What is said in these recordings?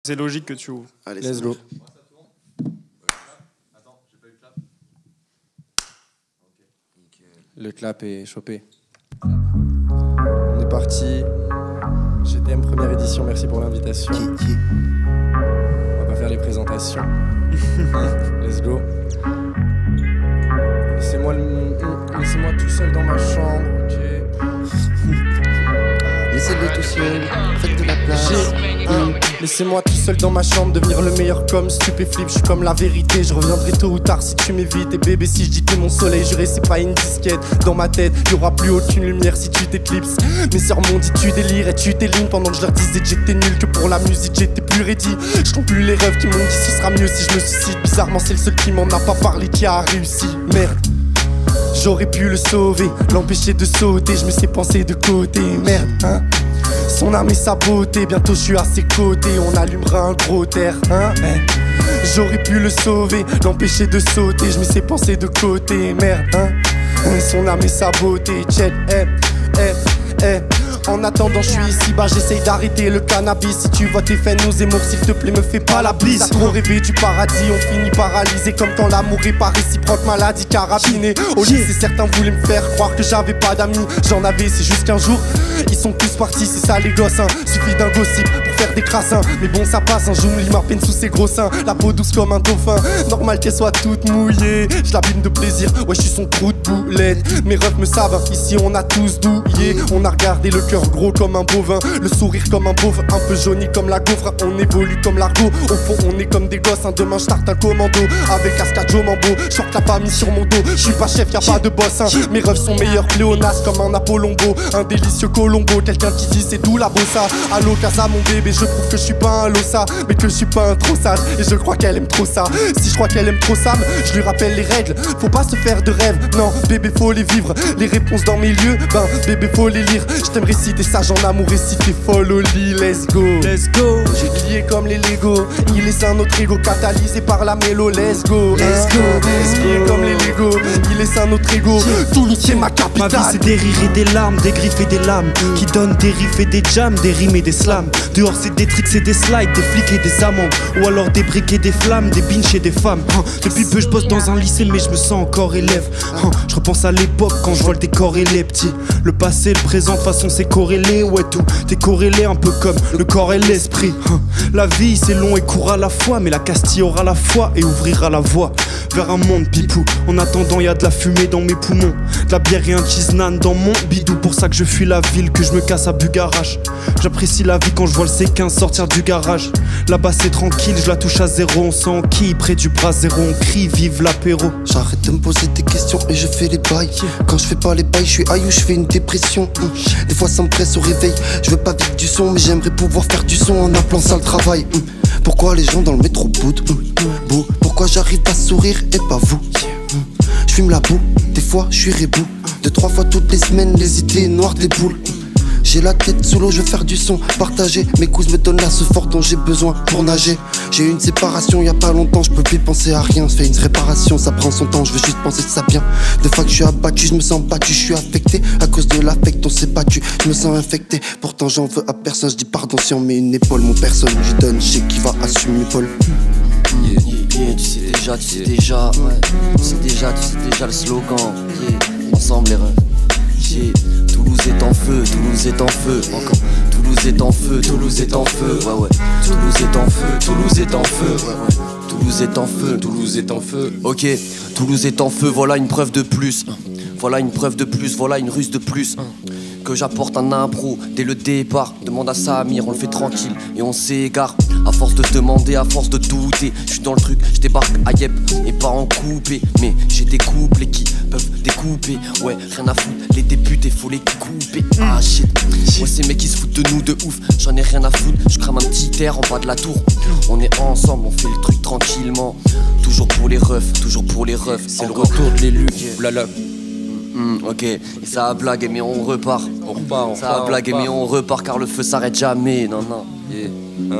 C'est logique que tu ouvres. Allez, Let's go. Le clap est chopé. On est parti. GTM première édition, merci pour l'invitation. On va pas faire les présentations. Let's go. Laissez-moi tout seul dans ma chambre, ok. Laissez-le tout seul, faites de la place. Laissez-moi tout seul dans ma chambre, devenir le meilleur comme stupéflip. Je suis comme la vérité, je reviendrai tôt ou tard si tu m'évites. Et bébé, si je dis que mon soleil, juré, c'est pas une disquette. Dans ma tête, y'aura plus aucune lumière si tu t'éclipses. Mes sœurs m'ont dit tu délires et tu t'élignes pendant que je leur disais que j'étais nul, que pour la musique j'étais plus ready. Je compte plus les rêves qui m'ont dit ce sera mieux si je me suicide. Bizarrement, c'est le seul qui m'en a pas parlé qui a réussi. Merde. J'aurais pu le sauver, l'empêcher de sauter, je me sais penser de côté, merde, hein. Son âme et sa beauté, bientôt je suis à ses côtés, on allumera un gros terre, hein. J'aurais pu le sauver, l'empêcher de sauter, je me sais penser de côté, merde, hein. Son âme et sa beauté, check, En attendant, je suis ici, bah j'essaye d'arrêter le cannabis. Si tu vois tes faits, nos émours, s'il te plaît, me fais pas la bise. T'as trop rêvé du paradis, on finit paralysé. Comme quand l'amour est pas réciproque, maladie carabinée. Au lycée, certains voulaient me faire croire que j'avais pas d'amis. J'en avais, c'est juste qu'un jour, ils sont tous partis, c'est ça les gosses, hein. Suffit d'un gossip pour faire des crassins. Mais bon, ça passe, un jour, lit ma peine sous ses gros seins. La peau douce comme un dauphin, normal qu'elle soit toute mouillée. Je l'abîme de plaisir, ouais, je suis son trou de boulette. Mes refs me savent, hein. Ici on a tous douillé. On a regardé le cœur gros comme un bovin, le sourire comme un pauvre, un peu jauni comme la gaufre. On évolue comme l'argot, au fond on est comme des gosses, hein. Demain je starte un commando, avec Ascadio Mambo. J'sorte la famille sur mon dos, je suis pas chef, y'a pas de boss, hein. Mes rêves sont meilleurs, pléonastes comme un Apollombo. Un délicieux Colombo, quelqu'un qui dit c'est d'où la bossa. Allo Casa mon bébé, je prouve que je suis pas un lossa, mais que je suis pas un trop sage. Et je crois qu'elle aime trop ça, si je crois qu'elle aime trop ça, je lui rappelle les règles. Faut pas se faire de rêves, non bébé faut les vivre. Les réponses dans mes lieux, ben bébé faut les lire. Je t'aimerais si t'es sage en amour et si t'es folle au lit, let's go. Let's go. J'ai plié comme les Lego, il est un autre ego catalysé par la mélo, let's go. Let's go. Plié comme les Lego, il est un autre ego. Toulouse c'est ma capitale. Ma vie c'est des rires et des larmes, des griffes et des lames qui donnent des riffs et des jams, des rimes et des slams. Dehors c'est des tricks et des slides, des flics et des amendes, ou alors des briques et des flammes, des binches et des femmes. Depuis peu je bosse dans un lycée mais je me sens encore élève. Je repense à l'époque quand je vois le décor et les petits. Le passé, le présent, de toute façon c'est corrélé, ouais tout t'es corrélé un peu comme le corps et l'esprit. La vie c'est long et court à la fois, mais la Castille aura la foi et ouvrira la voie vers un monde pipou. En attendant y a de la fumée dans mes poumons, de la bière et un cheese nan dans mon bidou. Pour ça que je fuis la ville, que je me casse à Bugarach. J'apprécie la vie quand je vois le C15 sortir du garage. Là-bas c'est tranquille, je la touche à zéro. On s'enquille près du bras zéro, on crie vive l'apéro. J'arrête de me poser des questions et je fais les bails. Quand je fais pas les bails, je suis aïe ou je fais une dépression. Des fois ça me presse au réveil, je veux pas vivre du son, mais j'aimerais pouvoir faire du son en appelant ça le travail. Pourquoi les gens dans le métro boudent? Pourquoi j'arrive à sourire et pas vous? Je fume la boue, des fois je suis rebou. 2-3 fois toutes les semaines, les idées noires des boules. J'ai la tête sous l'eau, je veux faire du son, partager. Mes couses me donnent la ce fort dont j'ai besoin pour nager. J'ai eu une séparation il y a pas longtemps, je peux plus penser à rien. Je fais une réparation, ça prend son temps, je veux juste penser que ça bien. Des fois que je suis abattu, je me sens battu, je suis affecté. À cause de l'affect, on s'est battu, je me sens infecté. Pourtant j'en veux à personne, je dis pardon si on met une épaule. Mon personne, je donne, je sais qui va assumer l'épaule. Tu sais déjà, ouais. Tu sais déjà le slogan. Ensemble les rêves. Toulouse est en feu, Toulouse est en feu. Encore. Toulouse est en feu, Toulouse est en feu. Ouais. Toulouse est en feu, Toulouse est en feu. Ouais. Toulouse est en feu, Toulouse est en feu. Ok, Toulouse est en feu, voilà une preuve de plus. Voilà une preuve de plus, voilà une ruse de plus. Que j'apporte un impro dès le départ. Demande à Samir, on le fait tranquille et on s'égare. À force de demander, à force de douter, je suis dans le truc, je débarque à Yep et pas en coupé. Mais j'ai des couplets qui peuvent découper. Ouais, rien à foutre, les députés faut les couper. Ah shit, ouais ces mecs qui se foutent de nous de ouf. J'en ai rien à foutre, je crame un petit air en bas de la tour. On est ensemble, on fait le truc tranquillement. Toujours pour les refs, toujours pour les refs. C'est le retour de l'élu, blala. Ok, et ça a blagué mais on repart. Ça a blagué mais on repart car le feu s'arrête jamais. Non.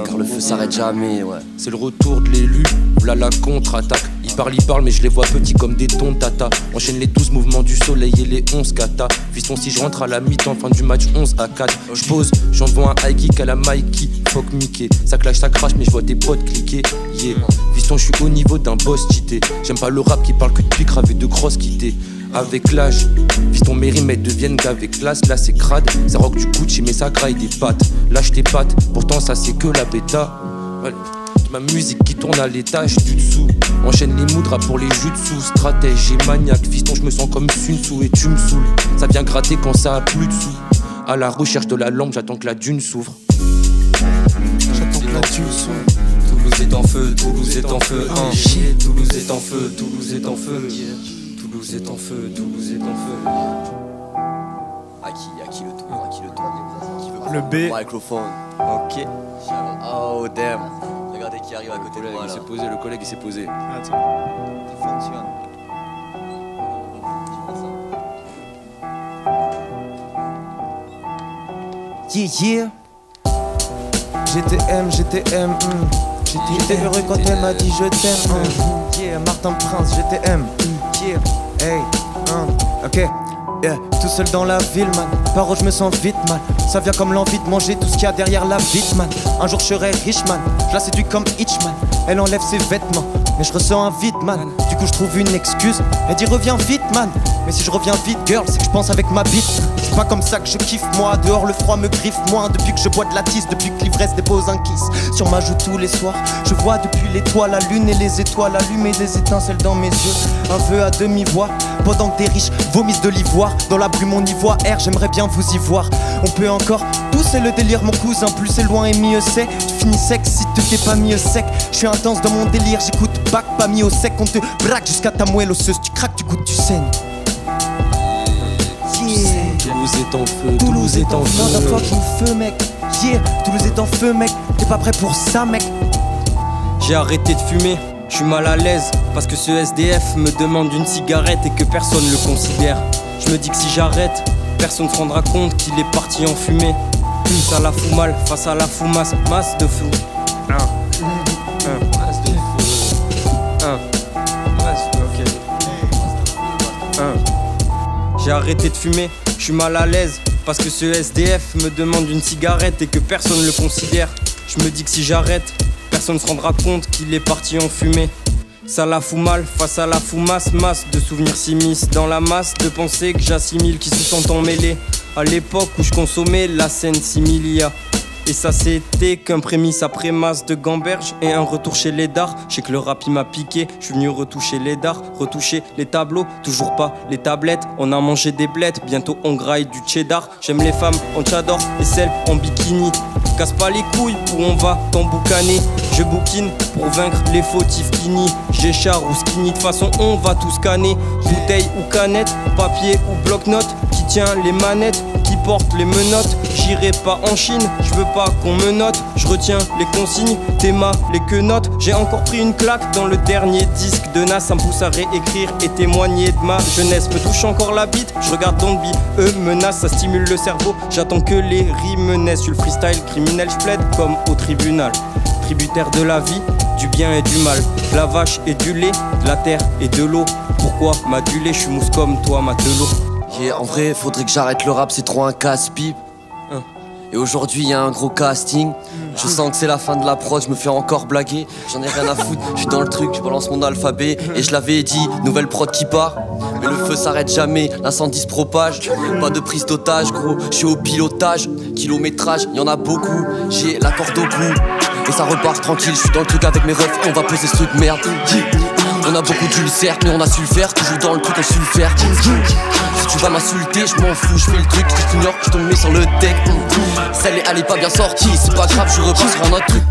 Car le feu s'arrête jamais, ouais. C'est le retour de l'élu, voilà la contre-attaque. Il ils parlent, mais je les vois petits comme des tons tata. Enchaîne les 12 mouvements du soleil et les 11 kata. Fiston, si je rentre à la mi-temps, fin du match 11 à 4. J'pose, j'envoie un high kick à la Mikey. Fuck Mickey, ça clash, ça crache, mais je vois tes potes cliquer. Yeah, fiston, je suis au niveau d'un boss cheaté. J'aime pas le rap qui parle que de pique, avec de grosses quittées. Avec l'âge, fiston, mes rimes elles deviennent qu'avec classe. Là c'est crade, ça rock du Gucci mais ça graille des pattes. Lâche tes pattes, pourtant ça c'est que la bêta. Ouais. Ma musique qui tourne à l'étage du dessous. Enchaîne les moudras pour les jutsu. Stratège et maniaque, fiston je me sens comme Sun Tzu. Et tu me saoules, ça vient gratter quand ça a plus de sous. À la recherche de la lampe, j'attends que la dune s'ouvre. J'attends que la dune s'ouvre. Toulouse est en feu, Toulouse est en feu. Toulouse est en feu, Toulouse est en feu. Toulouse est en feu, Toulouse est en feu. À qui le tour, à qui le tour? Le B. Microphone. Ok. Oh damn. Regardez qui arrive à côté de moi là. Il s'est posé, le collègue il s'est posé. Attends. Ça fonctionne. Yeah. GTM. J'étais heureux quand elle m'a dit je t'aime. Yeah, Martin Prince, GTM. Yeah, hey, ok. Yeah, tout seul dans la ville, man. Par où je me sens vite, man. Ça vient comme l'envie de manger tout ce qu'il y a derrière la bite, man. Un jour je serai riche, man. Je la séduis comme Hitchman. Elle enlève ses vêtements, mais je ressens un vide, man. Du coup je trouve une excuse. Elle dit reviens vite, man. Mais si je reviens vite, girl, c'est que je pense avec ma bite. C'est pas comme ça que je kiffe, moi. Dehors le froid me griffe moins. Depuis que je bois de la tisse, depuis que l'ivresse dépose un kiss sur ma joue tous les soirs. Je vois depuis l'étoile la lune et les étoiles allumer des étincelles dans mes yeux. Un vœu à demi-voix, pendant que des riches vomissent de l'ivoire. Dans la brume on y voit air, j'aimerais bien vous y voir. On peut encore pousser le délire mon cousin. Plus c'est loin et mieux c'est. Tu finis sec si tu t'es pas mis au sec. Je suis intense dans mon délire, j'écoute bac pas mis au sec. On te braque jusqu'à ta moelle osseuse. Tu craques, tu goûtes, tu saignes. Yeah. Toulouse est en feu, Toulouse est en feu. Motherfucking feu mec. Yeah, Toulouse est en feu mec. T'es pas prêt pour ça mec. J'ai arrêté de fumer, je suis mal à l'aise. Parce que ce SDF me demande une cigarette et que personne le considère. Je me dis que si j'arrête, personne se rendra compte qu'il est parti en fumée. Ça la fout mal face à la foumasse, masse de fou. Masse de feu. J'ai arrêté de fumer, je suis mal à l'aise. Parce que ce SDF me demande une cigarette et que personne le considère. Je me dis que si j'arrête, personne se rendra compte qu'il est parti en fumée. Ça la fout mal face à la foumasse, masse de souvenirs s'immiscent dans la masse de pensées que j'assimile qui se sont emmêlées. À l'époque où je consommais la scène similia. Et ça c'était qu'un prémisse après masse de gamberge et un retour chez les dards. Je sais que le rap il m'a piqué, je suis venu retoucher les dards, retoucher les tableaux, toujours pas les tablettes. On a mangé des blettes, bientôt on graille du cheddar. J'aime les femmes en tchador et celles en bikini. Casse pas les couilles où on va t'emboucaner. Je bouquine pour vaincre les fautifs kini. J'échar ou skinny, de toute façon on va tout scanner. Bouteille ou canette, papier ou bloc-notes. Qui tient les manettes, qui porte les menottes. J'irai pas en Chine, je veux pas qu'on me note. Je retiens les consignes, théma, les quenottes. J'ai encore pris une claque dans le dernier disque de Nas. Ça me pousse à réécrire et témoigner de ma jeunesse. Me touche encore la bite, je regarde Don't Be, eux menacent. Ça stimule le cerveau, j'attends que les rimes naissent. Sur le freestyle criminel, je plaide comme au tribunal. Tributaire de la vie, du bien et du mal. De la vache et du lait, de la terre et de l'eau. Pourquoi m'aduler, je suis mousse comme toi, Matelot. Yeah, en vrai, faudrait que j'arrête le rap, c'est trop un casse-pipe. Et aujourd'hui, y a un gros casting. Je sens que c'est la fin de la prod, je me fais encore blaguer. J'en ai rien à foutre, je suis dans le truc, je balance mon alphabet. Et je l'avais dit, nouvelle prod qui part. Mais le feu s'arrête jamais, l'incendie se propage. Pas de prise d'otage, gros, je suis au pilotage. Kilométrage, y en a beaucoup, j'ai la corde au cou. Et ça repart tranquille, je suis dans le truc avec mes refs. On va poser ce truc merde. On a beaucoup dû le faire, mais on a su le faire. Toujours dans le truc, on su le faire. Si tu vas m'insulter, je m'en fous, je fais le truc. Si tu t'ignores, je te mets sur le deck. Celle-là, elle est pas bien sortie, c'est pas grave, je repars sur un autre truc.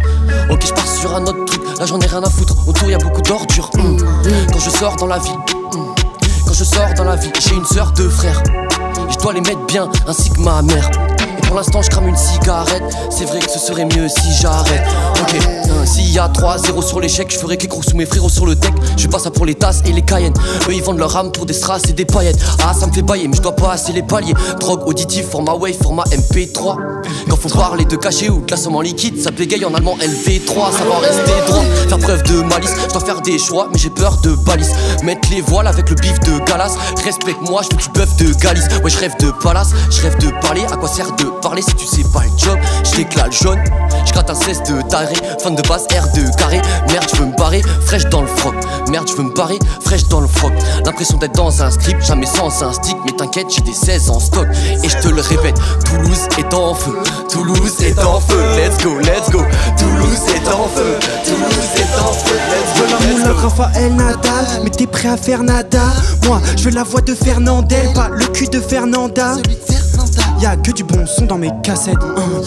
Ok, je pars sur un autre truc, là j'en ai rien à foutre. Autour y'a beaucoup d'ordures. Quand je sors dans la vie, quand je sors dans la vie, j'ai une sœur, 2 frères. Et je dois les mettre bien, ainsi que ma mère. Et pour l'instant, je crame une cigarette. C'est vrai que ce serait mieux si j'arrête. Ok, s'il y y a 3-0 sur l'échec, je ferai qu'écrou sous mes frérots sur le deck. Je fais pas ça pour les tasses et les cayennes. Eux ils vendent leur âme pour des strass et des paillettes. Ah ça me fait bailler mais je dois pas assez les paliers. Drogue auditive, format wave, format MP3. Quand faut parler de cachet ou de glaçons en liquide, ça bégaye en allemand LV3. Ça va rester droit, faire preuve de malice. Je dois faire des choix mais j'ai peur de balises. Mettre les voiles avec le bif de Galas. Respecte-moi, je veux du bœuf de Galice. Ouais je rêve de palace, je rêve de parler. À quoi sert de parler si tu sais pas le job? Je l'éclate jaune, je gratte un cesse de taré. Fan de base R de carré. Merde je veux me barrer, fraîche dans le froc. Merde je veux me barrer, fraîche dans le froc. L'impression d'être dans un script, jamais sans un stick. Mais t'inquiète j'ai des 16 en stock. Et je te le répète, Toulouse est en feu. Toulouse est en feu, let's go, let's go. Toulouse est en feu, Toulouse est en feu, let's go. Je veux la moula Raphaël Nadal, mais t'es prêt à faire nada. Moi, je veux la voix de Fernandel, pas le cul de Fernanda. Y'a que du bon son dans mes cassettes.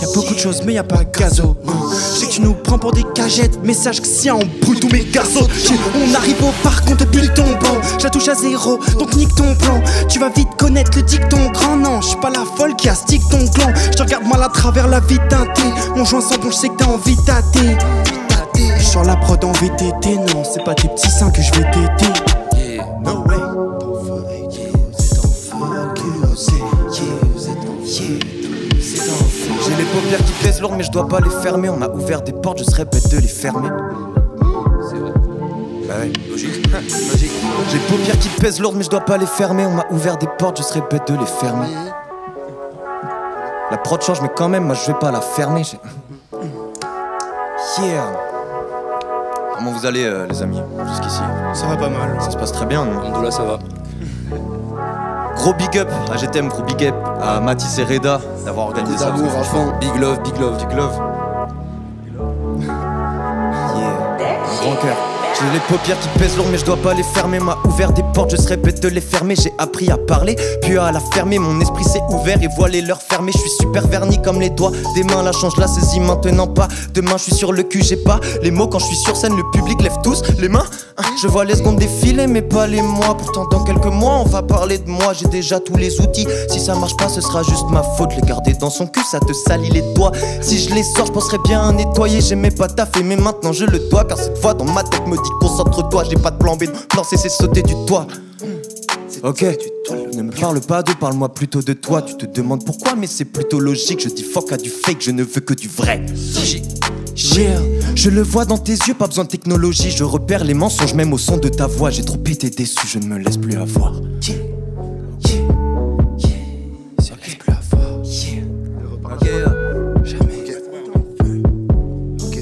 Y'a beaucoup de choses, mais y'a pas gazo. Je sais que tu nous prends pour des cagettes, mais sache que si on brûle tous mes gazos. On arrive au parc, on te pile ton banc. Je la touche à 0, donc nique ton plan. Tu vas vite connaître le dicton grand. Non, je suis pas la folle qui astique ton clan. Je te regarde mal à travers la vie teintée. Mon joint sans bon, je sais que t'as envie de tâter. Sur la prod en VTT, non, c'est pas tes petits seins que je vais téter. Yeah, no way. J'ai les paupières qui pèsent lourd mais je dois pas les fermer. On m'a ouvert des portes, je serais bête de les fermer. C'est vrai. Bah ouais, logique. Logique. J'ai les paupières qui pèsent lourd mais je dois pas les fermer. On m'a ouvert des portes, je serais bête de les fermer. La prod change mais quand même moi je vais pas la fermer. Yeah. Comment vous allez les amis jusqu'ici? Ça va pas mal. Ça se passe très bien non? Alhamdoulilah, ça va. Gros big up à GTM, gros big up à Mathis et Reda d'avoir organisé ça. D'amour à fond. Big love, big love. Big love. Yeah. Un grand cœur. J'ai les paupières qui pèsent lourd mais je dois pas les fermer. M'a ouvert des portes, je serais bête de les fermer. J'ai appris à parler, puis à la fermer. Mon esprit s'est ouvert et voilé leur fermer. Je suis super verni comme les doigts des mains. La change la saisie maintenant pas. Demain je suis sur le cul, j'ai pas les mots. Quand je suis sur scène le public lève tous les mains. Je vois les secondes défiler mais pas les mois. Pourtant dans quelques mois on va parler de moi. J'ai déjà tous les outils. Si ça marche pas ce sera juste ma faute. Les garder dans son cul ça te salit les doigts. Si je les sors je penserais bien à nettoyer. J'aimais pas taffer mais maintenant je le dois. Car cette voix dans ma tête me dit concentre-toi. J'ai pas de plan B, plan C c'est sauter du toit. Ok, ne me parle pas de, parle-moi plutôt de toi. Tu te demandes pourquoi mais c'est plutôt logique. Je dis fuck à du fake, je ne veux que du vrai. Yeah. Je le vois dans tes yeux, pas besoin de technologie. Je repère les mensonges même au son de ta voix. J'ai trop été déçu, je ne me laisse plus avoir. Yeah. Yeah. Yeah. Je ne laisse plus avoir. Yeah. Ok. Jamais. Ok.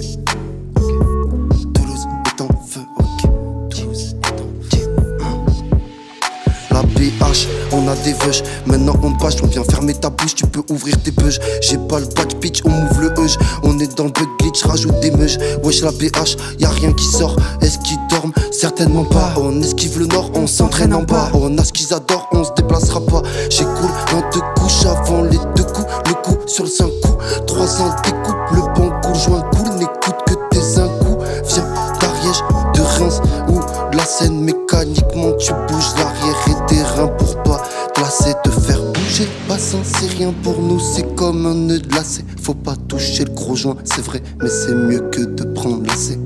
Toulouse est en feu. Ok. Toulouse est en feu. La BH, on a des veuches. Maintenant on bâche, on vient fermer ta bouche. Tu peux ouvrir tes beuges. J'ai pas le back pitch, on m'ouvre le huge. On est dans le bug glitch, rajoute des meuges. Wesh la BH, y'a rien qui sort. Est-ce qu'ils dorment? Certainement pas. On esquive le nord, on s'entraîne en bas. On a ce qu'ils adorent, on se déplacera pas. J'ai cool dans deux couches avant les deux coups. Le coup sur le 5 coups. 3 ans découpe, le bon coule, joint cool. N'écoute que tes un coup. Viens d'Ariège, de Reims ou de la Seine. Mécaniquement tu bouges l'arrière et des reins pour pas te lasser, te faire bouger. Bassin c'est rien pour nous, c'est comme un nœud de lacet. Faut pas toucher le gros joint, c'est vrai, mais c'est mieux que de prendre lacet.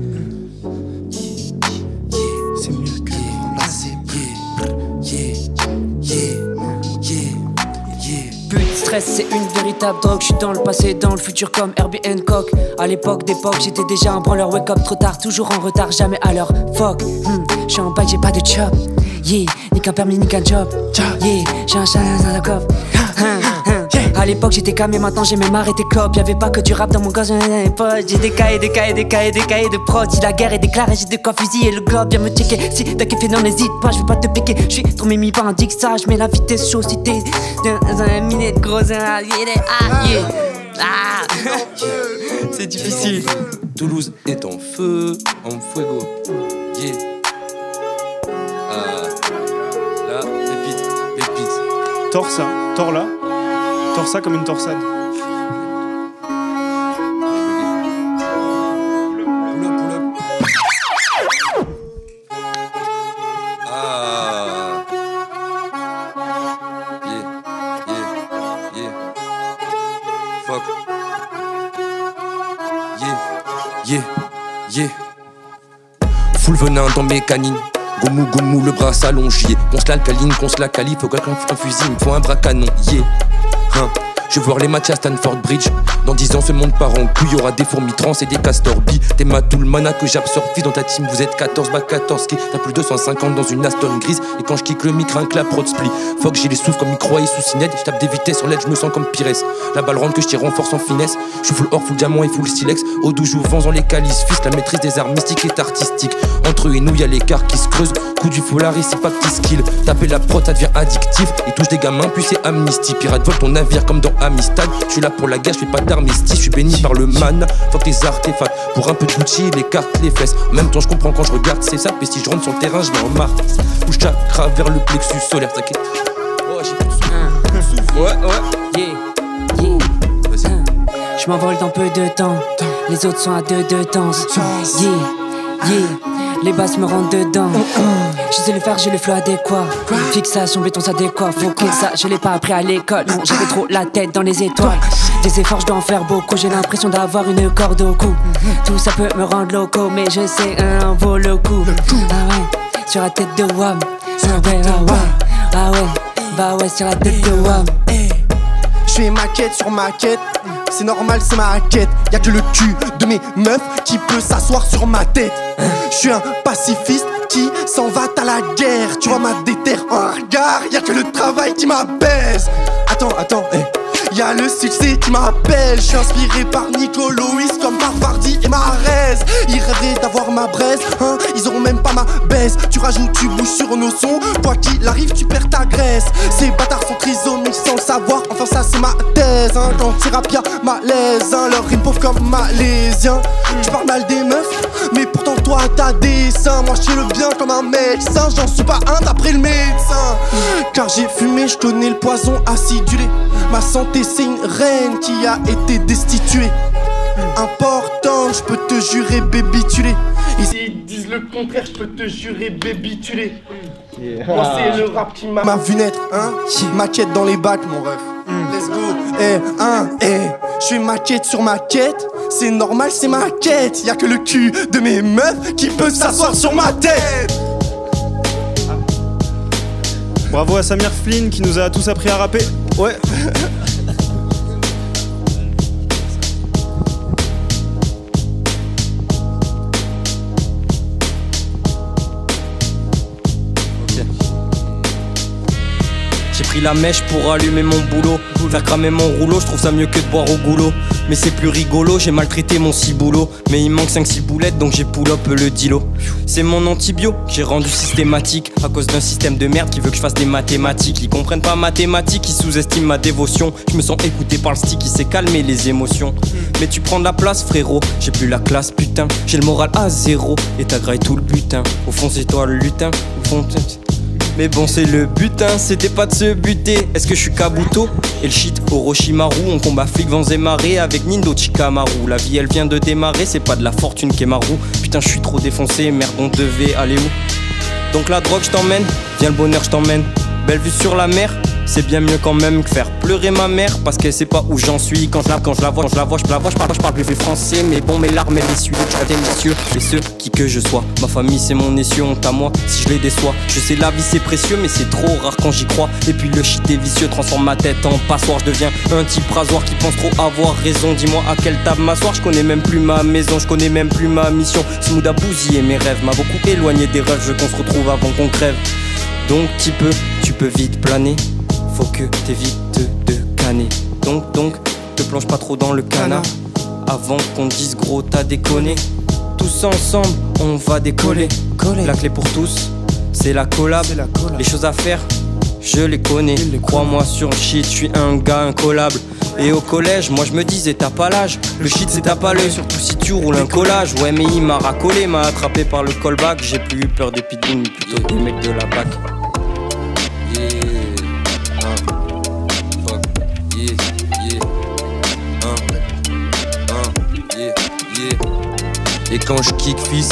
C'est mieux que de prendre lacet. Plus de stress, c'est une véritable drogue. Je suis dans le passé, dans le futur comme Herbie Hancock. À l'époque d'époque, j'étais déjà un branleur. Wake up trop tard, toujours en retard, jamais à l'heure. Fuck, je suis en bac, j'ai pas de chop. Yeah, ni qu'un permis, ni qu'un job. Yeah, j'ai un chat dans la coffre. À l'époque j'étais camé, maintenant j'ai même arrêté cop. Y'avait pas que du rap dans mon gaz, j'en ai des potes. J'ai des cahiers, des cahiers, des cahiers, des cahiers de prod. Si la guerre est déclarée, j'ai de quoi fusiller le globe. Viens me checker, si t'as kiffé non n'hésite pas. Je vais pas te piquer, je suis trop mimi par un dick ça. Je mets la vitesse chaud si t'es dans un minet de gros c'est difficile. Toulouse est en feu, en fuego. Yeah. Là, pépite. Tors ça, tors là. Tors ça comme une torsade. Pull up. Yeah. Fuck. Yeah. Yeah. Full venin dans mes canines. Goumou, le bras s'allonge, yeah. Qu'on se l'alcaline, qu'on se la qualifie. Faut qu'un fusil, il me faut un bras canon, yeah. Hein. Je veux voir les matchs à Stanford Bridge. Dans 10 ans, ce monde part en couille. Y'aura des fourmis trans et des castors bi. T'es ma tout le mana que j'absorbe. Dans ta team, vous êtes 14, 14 qui. T'as plus de 250 dans une Aston grise. Et quand je kick le micro, un clap, rod split. Fuck, j'ai les souffles comme micro et sous cinet. Je tape des vitesses sur l'aide, je me sens comme Pires. La balle rentre que je tire en force en finesse. Je suis full or, full diamant et full silex. Au doux, je vends en les calices. Fils, la maîtrise des arts mystiques est artistique. Entre eux et nous, y'a l'écart qui se creuse. Coup du foulard, ici pas petit skill. Taper la prod, ça devient addictif. Et touche des gamins, puis c'est amnistie. Pirate vole ton navire comme dans Amistad. Je suis là pour la guerre, je fais pas d'armistice. Je suis béni par le mana, fuck tes artefacts. Pour un peu de Gucci, les cartes, les fesses. En même temps, je comprends quand je regarde ces sapes. Et si je rentre sur le terrain, je vais en Mars. Bouge chakra vers le plexus solaire, t'inquiète. Oh, j'ai plus de souffle. Ouais. Yeah. Vas-y. Je m'envole dans peu de temps. Les autres sont à deux de danse. Yeah. Les basses me rentrent dedans. Je sais le faire, j'ai le flow adéquat. Fixation, béton, ça décoiffe. Ok, ça, je l'ai pas appris à l'école. Non, j'avais trop la tête dans les étoiles. Des efforts, je dois en faire beaucoup. J'ai l'impression d'avoir une corde au cou. Tout ça peut me rendre loco, mais je sais, vaut le coup. Ah ouais, sur la tête de Wam. Ah ouais, bah ouais, sur la tête de Wam. Je fais maquette sur maquette. C'est normal, c'est ma quête. Y'a que le cul de mes meufs qui peut s'asseoir sur ma tête. Je suis un pacifiste qui s'en va à la guerre. Tu vois ma déterre en regard. Y'a que le travail qui m'abaisse. Attends, y'a le succès qui m'appelle. Je suis inspiré par Nico Loïs comme par Vardy et Mahrez. Ils rêveraient d'avoir ma braise, hein. Ils auront même pas ma baisse. Tu rajoutes, tu bouges sur nos sons. Quoi qu'il arrive, tu perds ta graisse. Ces bâtards sont trisomiques sans le savoir. Enfin ça c'est ma thèse, hein. Quand c'est rap y'a malaise, hein. Leur rime pauvre comme malaisien. Tu parles mal des meufs, mais pourtant toi t'as des seins. Moi je le bien comme un médecin. J'en suis pas un d'après le médecin. Car j'ai fumé, je connais le poison acidulé. Ma santé c'est une reine qui a été destituée. Important, je peux te jurer, baby, tu l'es. Et s'ils disent le contraire, je peux te jurer, baby, tu l'es. Moi c'est le rap qui m'a vu naître, hein. Maquette dans les bacs, mon ref. Let's go. Je fais maquette sur maquette. C'est normal, c'est ma quête. Y'a que le cul de mes meufs qui peut s'asseoir sur ma tête. Bravo à Samir Flynn qui nous a tous appris à rapper. Ouais. J'ai pris la mèche pour allumer mon boulot. Faire cramer mon rouleau, je trouve ça mieux que de boire au goulot. Mais c'est plus rigolo, j'ai maltraité mon ciboulot. Mais il manque 5-6 boulettes donc j'ai pull up le dilo. C'est mon antibio que j'ai rendu systématique à cause d'un système de merde qui veut que je fasse des mathématiques. Ils comprennent pas mathématiques, ils sous-estiment ma dévotion. Je me sens écouté par le stick, il sait calmer les émotions. Mais tu prends de la place frérot, j'ai plus la classe putain. J'ai le moral à zéro et t'as graillé tout le butin. Au fond c'est toi le lutin, au fond mais bon c'est le butin, c'était pas de se buter. Est-ce que je suis Kabuto et le shit Orochimaru? On combat flic, vents et marées avec Nindo Chikamaru. La vie elle vient de démarrer, c'est pas de la fortune qui est ma roue. Putain je suis trop défoncé, merde on devait aller où? Donc la drogue je t'emmène, viens le bonheur je t'emmène. Belle vue sur la mer, c'est bien mieux quand même que faire pleurer ma mère parce qu'elle sait pas où j'en suis. Quand je la vois, je parle plus français. Mais bon, mes larmes, elles essuient, je suis délicieux. Et ceux qui que je sois, ma famille c'est mon essieu, honte à moi si je les déçois. Je sais la vie c'est précieux, mais c'est trop rare quand j'y crois. Et puis le shit est vicieux, transforme ma tête en passoire. Je deviens un type rasoir qui pense trop avoir raison. Dis-moi à quelle table m'asseoir, je connais même plus ma maison, je connais même plus ma mission. Smooth a bousillé mes rêves, m'a beaucoup éloigné des rêves. Je veux qu'on se retrouve avant qu'on crève. Donc tu peux vite planer. Faut que t'évites de canner. Donc, te plonge pas trop dans le canard. Avant qu'on dise gros t'as déconné. Tous ensemble, on va décoller. La clé pour tous, c'est la collab. Les choses à faire, je les connais. Crois-moi sur le shit, je suis un gars incollable. Et au collège, moi je me disais t'as pas l'âge. Le shit c'est tape à l'œil, surtout si tu roules un collage. Ouais mais il m'a racolé, m'a attrapé par le callback. J'ai plus eu peur des pitbulls, mais plutôt des mecs de la BAC. Et quand je kick fils,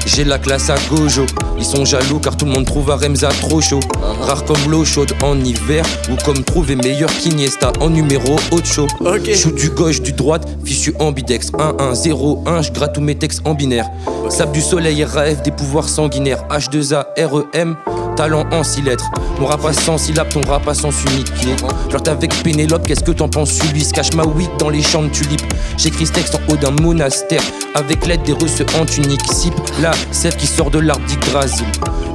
J'ai la classe à Gojo. Ils sont jaloux car tout le monde trouve Aremza trop chaud. Rare comme l'eau chaude en hiver, ou comme trouver meilleur qu'Iniesta en numéro Ocho. Shoot du gauche, du droite, fichu ambidex 1-1-0-1, je gratte tous mes textes en binaire. Sable du soleil, RAF, des pouvoirs sanguinaires. H2A, REM, talent en 6 lettres. Mon rap à 100 syllabes, ton rap à sens unique. Genre avec Pénélope, qu'est-ce que t'en penses? Ulysse cache ma weed dans les champs de tulipes. J'écris ce texte en haut d'un monastère, avec l'aide des Russes en tunique. Sip, la sève qui sort de l'arbre d'Yggdrasil.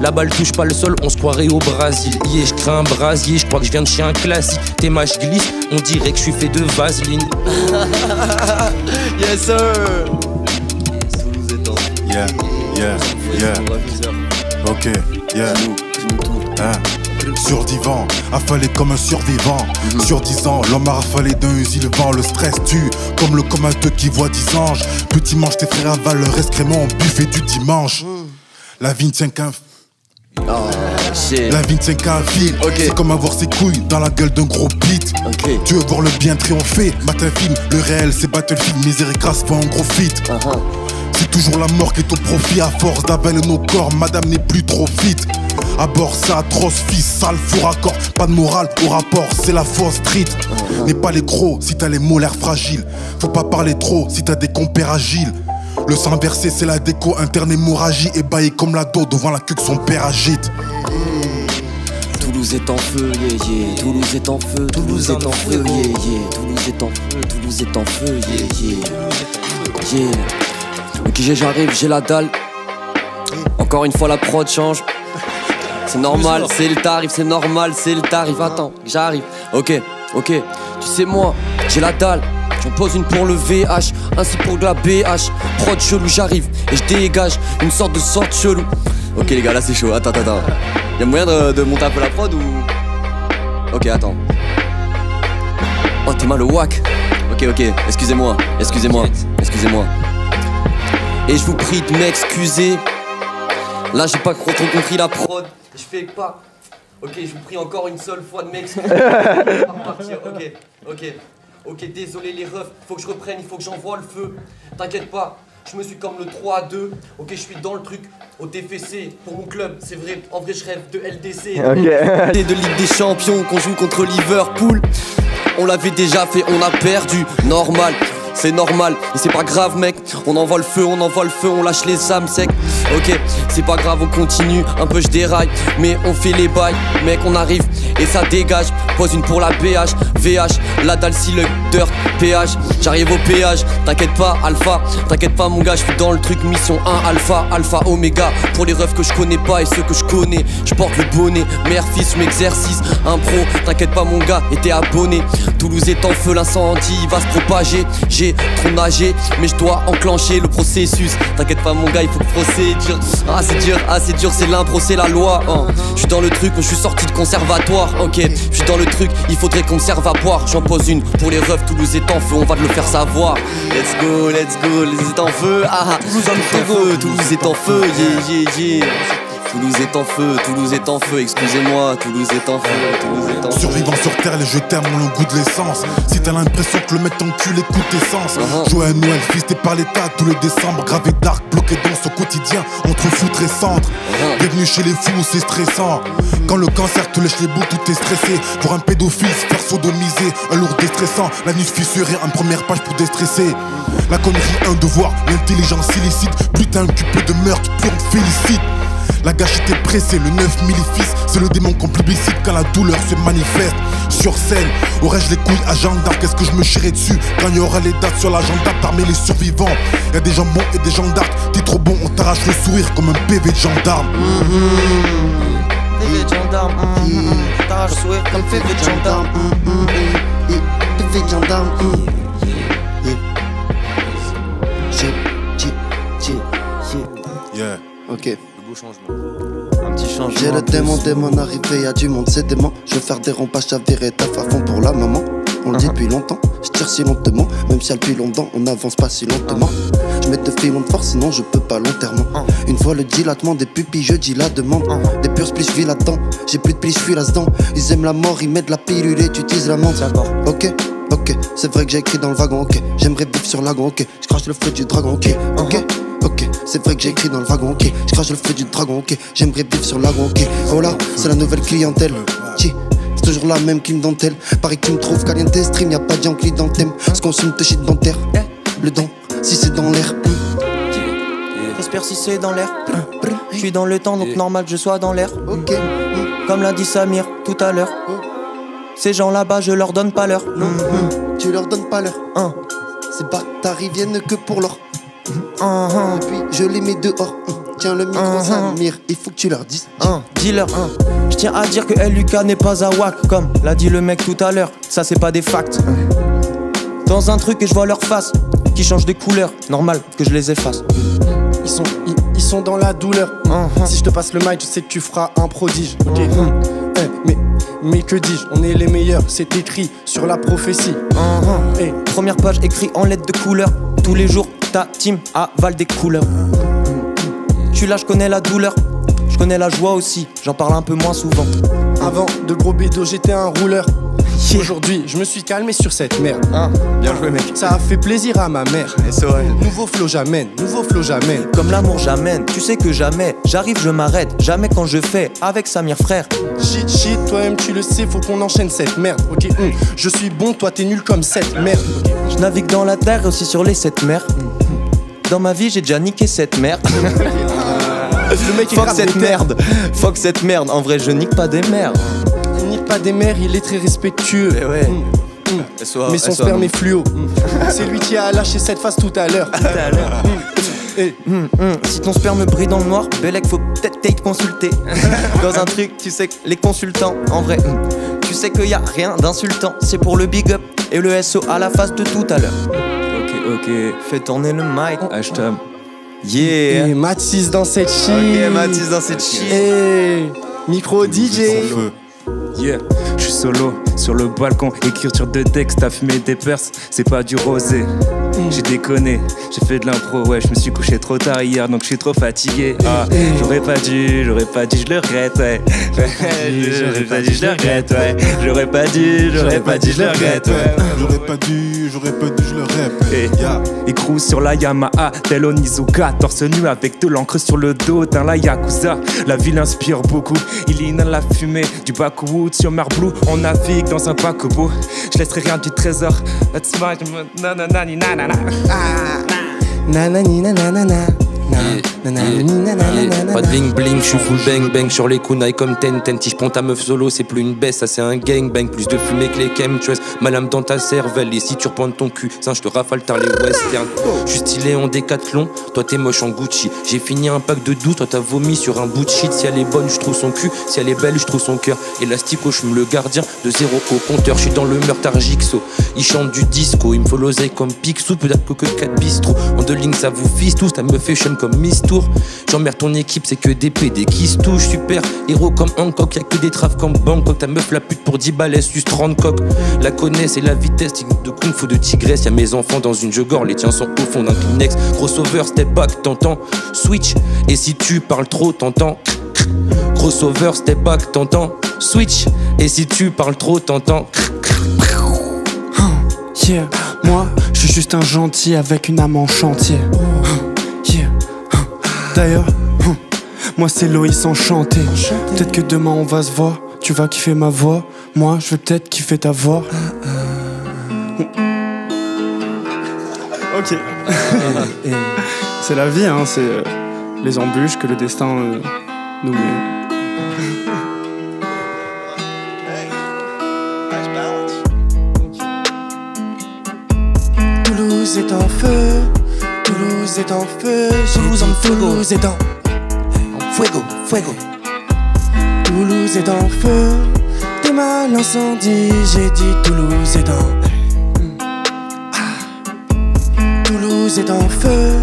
La balle touche pas le sol, on se croirait au Brésil. Yeah, je crée un brasier, je crois que je viens de chez un classique. Tes mâches glissent, on dirait que je suis fait de vaseline. Yes sir. Yeah, yeah, yeah. Ok, yeah. Survivant, affalé comme un survivant. Sur 10 ans, l'homme a rafalé d'un fusil le vent. Le stress tue, comme le comateux qui voit 10 anges. Petit mange tes frères avalent le excrément au buffet du dimanche. La vie ne tient qu'un La vie ne tient qu'un fil. C'est comme avoir ses couilles dans la gueule d'un gros beat. Tu veux voir le bien triompher, matin film. Le réel c'est Battlefield, misère et crasse, faut un gros feat. C'est toujours la mort qui est au profit. À force d'avaler nos corps, madame n'est plus trop fit. À bord c'est atroce, fils, sale, fou raccord. Pas de morale au rapport, c'est la fausse street. N'aie pas les crocs si t'as les molaires fragiles. Faut pas parler trop si t'as des compères agiles. Le sang versé c'est la déco interne, hémorragie. Ébahi comme la dos devant la queue que son père agite. Toulouse est en feu, yeah yeah. Toulouse est en feu, Toulouse est en feu, yeah yeah. Toulouse est en feu, Toulouse est en feu, yeah yeah. Yeah. Ok j'arrive, j'ai la dalle. Encore une fois la prod change. C'est normal, c'est le tarif, c'est normal, c'est le tarif. Attends, j'arrive. Ok, ok. Tu sais moi, j'ai la dalle. J'en pose une pour le VH, ainsi pour de la BH. Prod chelou, j'arrive et je dégage une sorte de sorte chelou. Ok les gars, là c'est chaud. Attends. Y'a moyen de monter un peu la prod ou... Ok, attends. Oh t'es mal au wack. Ok, excusez-moi. Et je vous prie de m'excuser. Là j'ai pas trop compris la prod. Je fais pas. Ok, je vous prie encore une seule fois de m'excuser. Partir. Ok, désolé les refs, faut que je reprenne, il faut que j'envoie le feu. T'inquiète pas, je me suis comme le 3-2. Ok, je suis dans le truc, au TFC, pour mon club, c'est vrai, en vrai je rêve de LDC. De Ligue des Champions, qu'on joue contre Liverpool. On l'avait déjà fait, on a perdu, normal. C'est normal, et c'est pas grave mec. On envoie le feu, on lâche les âmes secs. Ok, c'est pas grave, on continue. Un peu je déraille, mais on fait les bails. Mec, on arrive et ça dégage. Pose une pour la BH, VH, la dalle si le dirt, PH. J'arrive au péage, t'inquiète pas, Alpha. T'inquiète pas mon gars, je suis dans le truc mission 1, Alpha, Oméga. Pour les refs que je connais pas et ceux que je connais, je porte le bonnet, mère, fils, je m'exercice. Un pro, t'inquiète pas mon gars, et t'es abonné. Toulouse est en feu, l'incendie va se propager. J'ai trop nagé, mais je dois enclencher le processus. T'inquiète pas mon gars, il faut que procédure. C'est dur, c'est l'impro, c'est la loi. Je suis dans le truc, je suis sorti de conservatoire. Ok, je suis dans le truc, il faudrait qu'on me serve à boire. J'en pose une pour les refs, Toulouse est en feu, on va te le faire savoir. Let's go, Toulouse est en feu. Toulouse est en feu, yeah. Toulouse est en feu, excusez-moi, Toulouse est en feu. Survivant sur terre, les jeux t'aiment ont le goût de l'essence. Si t'as l'impression que le mec t'encule, écoute essence. Jouer à Noël, fisté par l'État tous les décembre. Gravé dark, bloqué dans son quotidien, entre foutre et centre. Bienvenue chez les fous, c'est stressant. Quand le cancer te lèche les bouts, tout est stressé. Pour un pédophile, se faire sodomiser, un lourd déstressant. La nuit fissurée, en première page pour déstresser. La connerie, un devoir, l'intelligence illicite. Putain, occupé de meurtre, plus on te félicite. La gâchette est pressée, le 9 millifils. C'est le démon qu'on plébiscite quand la douleur se manifeste. Sur scène, aurais-je les couilles à Jeanne d'Arc? Qu'est-ce que je me chierai dessus quand il y aura les dates sur l'agenda parmi les survivants? Y'a des gens bons et des gens d'arc. T'es trop bon, on t'arrache le sourire comme un PV de gendarme. PV de gendarme, t'arrache le sourire comme PV de gendarme. PV de gendarme. Yeah. Ok. Un petit changement. J'ai le démon arrivé, y'a du monde, c'est dément. Je veux faire des rompages, chavirer, taf à fond pour la maman. On le dit depuis longtemps, je tire si lentement. Même si elle depuis longtemps, on n'avance pas si lentement. Je mets de filons de force, sinon je peux pas l'enterrement. Une fois le dilatement des pupilles, je dis la demande. Des purs splis, je vis là-dedans. J'ai plus de plis, je suis là-dedans. Ils aiment la mort, ils mettent de la pilule et tu utilises la menthe. Ok, c'est vrai que j'ai écrit dans le wagon, ok. J'aimerais vivre sur l'agon, ok. Je crache le feu du dragon, ok. C'est c'est vrai que j'écris dans le wagon, ok. J'crache le feu du dragon, ok. J'aimerais vivre sur lagon, ok. Oh là, c'est la nouvelle clientèle. C'est toujours la même qui me dentelle. Pareil qu'ils me trouvent caliente stream, y'a pas de gens qui dans le thème. Ce consume te shit dentaire. Le dent, si c'est dans l'air. Respire si c'est dans l'air. Je suis dans le temps donc normal que je sois dans l'air. Ok. Comme l'a dit Samir tout à l'heure. Ces gens là-bas je leur donne pas l'heure. Tu leur donnes pas l'heure. Ces bâtards ils viennent que pour l'or. Et puis je les mets dehors. Tiens le micro Samir, il faut que tu leur dises. Dis-leur. Je tiens à dire que LUK n'est pas à WAC. Comme l'a dit le mec tout à l'heure. Ça c'est pas des facts. Dans un truc et je vois leur face qui change de couleur. Normal que je les efface. Ils sont dans la douleur. Si je te passe le mic, je sais que tu feras un prodige. Ok. Mais que dis-je, on est les meilleurs, c'est écrit sur la prophétie. Première page écrit en lettres de couleur. Tous les jours, ta team avale des couleurs. Je suis là, je connais la douleur. Je connais la joie aussi, j'en parle un peu moins souvent. Avant de gros bédos, j'étais un rouleur. Aujourd'hui, je me suis calmé sur cette merde. Bien joué, mec. Ça a fait plaisir à ma mère. Nouveau flow j'amène, nouveau flow j'amène. Comme l'amour j'amène, tu sais que jamais j'arrive, je m'arrête. Jamais quand je fais avec Samir frère. Shit, toi-même tu le sais, faut qu'on enchaîne cette merde. Ok, je suis bon, toi t'es nul comme cette merde. Je navigue dans la terre et aussi sur les 7 mers. Dans ma vie, j'ai déjà niqué cette merde. Le mec Fuck cette merde. Fuck cette merde. En vrai, je nique pas des mères. Il nique pas des mères, il est très respectueux. Mais son sperme est fluo. C'est lui qui a lâché cette phase tout à l'heure. Si ton sperme brille dans le noir, Belek, faut peut-être te consulter. Dans un truc, tu sais que les consultants, en vrai, tu sais qu'il y a rien d'insultant. C'est pour le big up et le SO à la face de tout à l'heure. Ok, fais tourner le mic, hashtag. Yeah. Et Mathis dans cette shit. Ok, Mathis dans cette shit. Micro DJ. Yeah, je suis solo sur le balcon, écriture de texte, t'as fumé des perses, c'est pas du rosé. J'ai déconné, j'ai fait de l'impro, ouais, je me suis couché trop tard hier donc je suis trop fatigué. J'aurais pas dû, je le regrette, ouais. J'aurais pas dû, je le regrette, ouais. J'aurais pas dû, je le regrette, ouais. J'aurais pas dû, je le répète. Écrou sur la Yamaha, tel Onizuka, torse nu avec de l'encre sur le dos, d'un la Yakuza. La ville inspire beaucoup, il inhale la fumée du backwood sur mer blue. On navigue dans un paquebot, je laisserai rien du trésor. That's my nanani nanana. Nanani nanana. Pas de bling bling, j'suis full bang bang sur les kunai comme Ten. Si j'prends ta meuf solo, c'est plus une baisse, ça c'est un gang bang. Plus de fumée que les chemtrails, malame dans ta cervelle. Et si tu repointes ton cul, ça je te rafale tard les westerns. J'suis stylé en décathlon, toi t'es moche en Gucci. J'ai fini un pack de 12, toi t'as vomi sur un bout de shit. Si elle est bonne, j'trouve son cul, si elle est belle, j'trouve son cœur. Élastico, j'fume le gardien de 0 au compteur. J'suis dans le meurtre Jigsaw, il chante du disco. Il me faut l'oseille comme Picsou, peut-être que 4 bistrots. En 2 lignes ça vous fisse tous, ta meuf fashion comme Miss Tour. J'emmerde ton équipe, c'est que des PD qui se touchent. Super héros comme Hancock, y'a que des traves comme Bangkok. Ta meuf la pute pour 10 balles, sus 30 coques. La connaît, c'est la vitesse, technique de kung fu de tigresse. Y'a mes enfants dans une jugor, les tiens sont au fond d'un Kleenex. Crossover, step back, t'entends. Switch, et si tu parles trop, t'entends. Crossover, step back, t'entends. Switch, et si tu parles trop, t'entends. Yeah, moi, je suis juste un gentil avec une âme en chantier. Yeah. D'ailleurs, moi c'est Loïs enchanté. Peut-être que demain on va se voir. Tu vas kiffer ma voix. Moi je vais peut-être kiffer ta voix. Ok. C'est la vie, hein. C'est les embûches que le destin nous met. Toulouse est en feu. Toulouse est en feu, Toulouse en fuego, Toulouse est en fuego, fuego. Toulouse est en feu, t'es mal incendie, j'ai dit Toulouse est en Toulouse est en feu,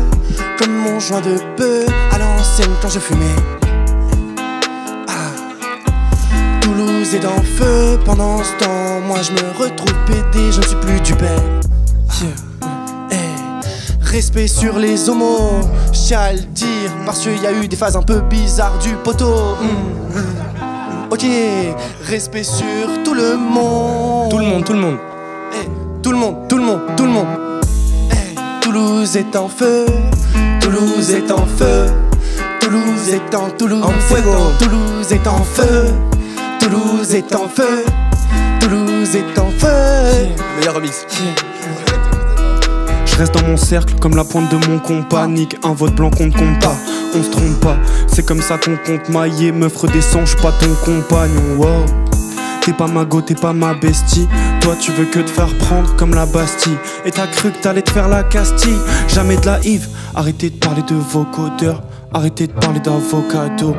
comme mon joint de bœuf à l'ancienne quand je fumais. Toulouse est en feu, pendant ce temps, moi je me retrouve pédé, je ne suis plus du père. Respect sur les homos, j'tiens à le dire, parce qu'il y a eu des phases un peu bizarres du poteau. Ok, respect sur tout le monde. Tout le monde, tout le monde. Tout le monde, tout le monde, tout le monde. Toulouse est en feu, Toulouse est en feu. Toulouse est en Toulouse. En fuego. Toulouse est en feu. Toulouse est en feu. Toulouse est en feu. Meilleur remix. Je reste dans mon cercle comme la pointe de mon compas. Nique un vote blanc qu'on ne compte pas. On se trompe pas, c'est comme ça qu'on compte. Maillé, meuf redescends, j'suis pas ton compagnon. Wow. T'es pas ma go, t'es pas ma bestie. Toi tu veux que te faire prendre comme la Bastille. Et t'as cru que t'allais te faire la Castille. Jamais de la Yves. Arrêtez de parler de vocodeurs. Arrêtez de parler d'avocado.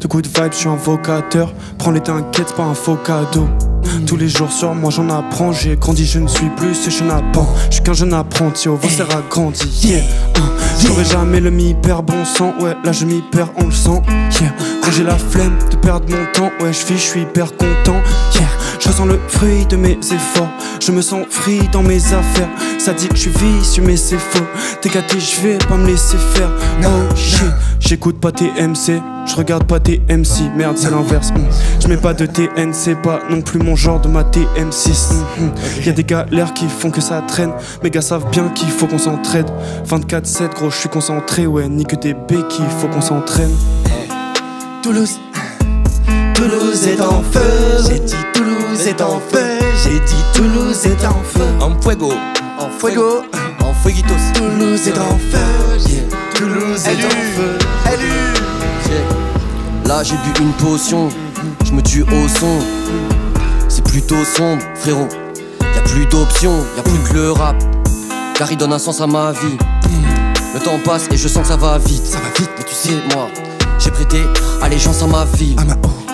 De good vibes, je suis un vocateur. Prends-les, t'inquiète, pas un faux cadeau. Tous les jours sur moi j'en apprends. J'ai grandi, je ne suis plus ce chenapan. Je suis qu'un jeune apprenti, au Vasseur a grandi. Yeah. J'aurais jamais le mi-hyper bon sang. Ouais, là je m'y perds, on le sent. Yeah. Quand j'ai la flemme de perdre mon temps. Ouais, je suis hyper content. Yeah. Je ressens le fruit de mes efforts. Je me sens free dans mes affaires. Ça dit que je suis vicieux mais c'est faux. T'es gâté, je vais pas me laisser faire. Oh shit. J'écoute pas tes MC, je regarde pas tes MC. Merde, c'est l'inverse. Je mets pas de TN, c'est pas non plus mon genre de ma TM6. Y'a des galères qui font que ça traîne. Mes gars savent bien qu'il faut qu'on s'entraide. 24/7, gros, je suis concentré. Ouais, ni que des béquilles, faut qu'on s'entraîne. Toulouse, Toulouse est en feu. J'ai dit Toulouse est en feu. J'ai dit Toulouse est en feu. En fuego. En fuego. En fueguitos. Toulouse est en feu. Yeah. Toulouse est en feu. Là j'ai bu une potion, je me tue au son. C'est plutôt sombre, frérot. Y'a plus d'options, y'a plus que le rap. Car il donne un sens à ma vie. Le temps passe et je sens que ça va vite. Ça va vite, mais tu sais, moi, j'ai prêté allégeance à ma ville.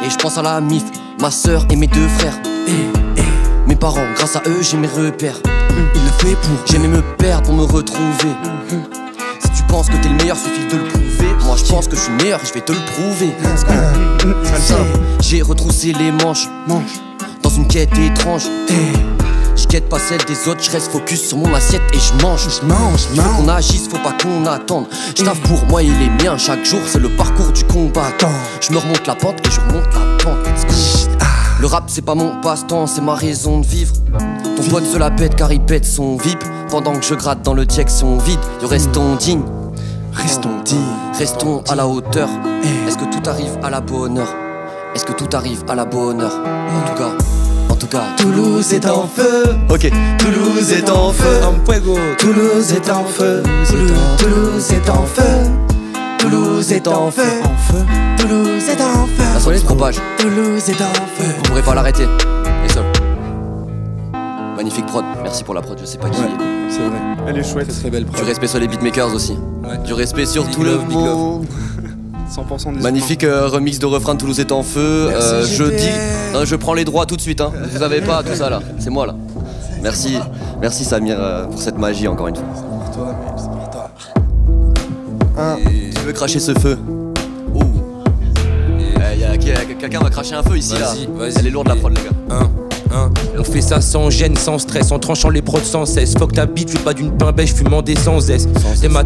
Et je pense à la MIF, ma soeur et mes deux frères. Mes parents, grâce à eux, j'ai mes repères. Il le fait pour. J'aimais me perdre pour me retrouver. Si tu penses que t'es le meilleur, suffit de le prouver. Moi je pense que je suis le meilleur et je vais te le prouver. J'ai retroussé les manches dans une quête étrange. Je quête pas celle des autres, je reste focus sur mon assiette et je mange. Il faut qu'on agisse, faut pas qu'on attende. Je taffe pour moi et les miens, chaque jour c'est le parcours du combattant. Je me remonte la pente et je remonte la pente. Le rap c'est pas mon passe-temps, c'est ma raison de vivre. Ton pote se la pète car il pète son vip. Pendant que je gratte dans le direction vide, yo restons dignes. Restons dignes. Restons à la hauteur. Est-ce que tout arrive à la bonne heure? Est-ce que tout arrive à la bonne heure? En tout cas, Toulouse est en feu. Ok. Toulouse est en feu. En fuego. Toulouse est en feu. Toulouse est en feu. Toulouse est en feu. Toulouse est en feu. La sonne se propage. Toulouse est en feu. On pourrait pas l'arrêter. Et seul. Magnifique prod, merci pour la prod, je sais pas qui. C'est vrai, elle est chouette, très belle prod. Du respect sur les beatmakers aussi. Du respect sur tout le monde. 100% des magnifique remix de refrain de Toulouse est en feu. Je dis, je prends les droits tout de suite. Vous avez pas tout ça là, c'est moi là. Merci, merci Samir pour cette magie encore une fois. C'est pour toi, c'est pour toi. Tu veux cracher ce feu? Quelqu'un va cracher un feu ici là. Elle est lourde la prod les gars. On fait ça sans gêne, sans stress, en tranchant les prods sans cesse. Fuck ta bite, je suis pas d'une pain bêche, fumant des sans S. T'es ma,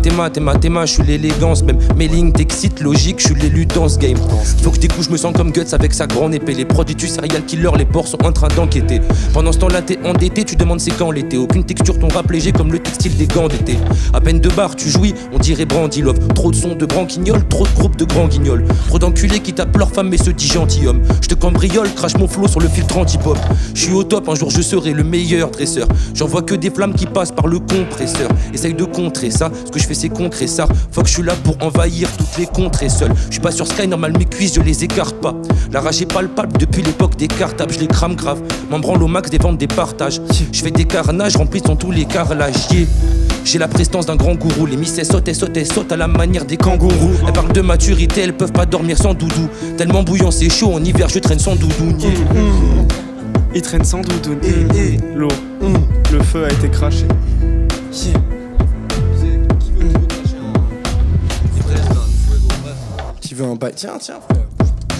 je suis l'élégance. Même mes lignes t'excitent, logique, je suis l'élu dans ce game. Faut que des coups, je me sens comme Guts avec sa grande épée. Les produits du serial killer, les porcs sont en train d'enquêter. Pendant ce temps-là, t'es endetté, tu demandes c'est quand l'été. Aucune texture, ton rap léger comme le textile des gants d'été. À peine 2 barres, tu jouis, on dirait Brandy Love. Trop de sons de branquignoles, trop de groupes de grands guignols. Trop d'enculés qui tapent leur femme mais se dit gentilhomme. Je te cambriole, crache mon flow sur le filtre anti-pop. Je suis au top, un jour je serai le meilleur dresseur. J'en vois que des flammes qui passent par le compresseur. Essaye de contrer ça, ce que je fais c'est concret ça. Faut que je suis là pour envahir toutes les contrées seul. Je suis pas sur Sky, normal mes cuisses je les écarte pas. La rage est palpable depuis l'époque des cartables. Je les crame grave, m'en branle au max des ventes des partages. Je fais des carnages remplis dans tous les carrelages. J'ai la prestance d'un grand gourou. Les misses sautent à la manière des kangourous. Elles parlent de maturité, elles peuvent pas dormir sans doudou. Tellement bouillant c'est chaud, en hiver je traîne sans doudou. Il traîne sans doudoune. L'eau, le feu a été craché. Qui veut un bail? Tiens, frère.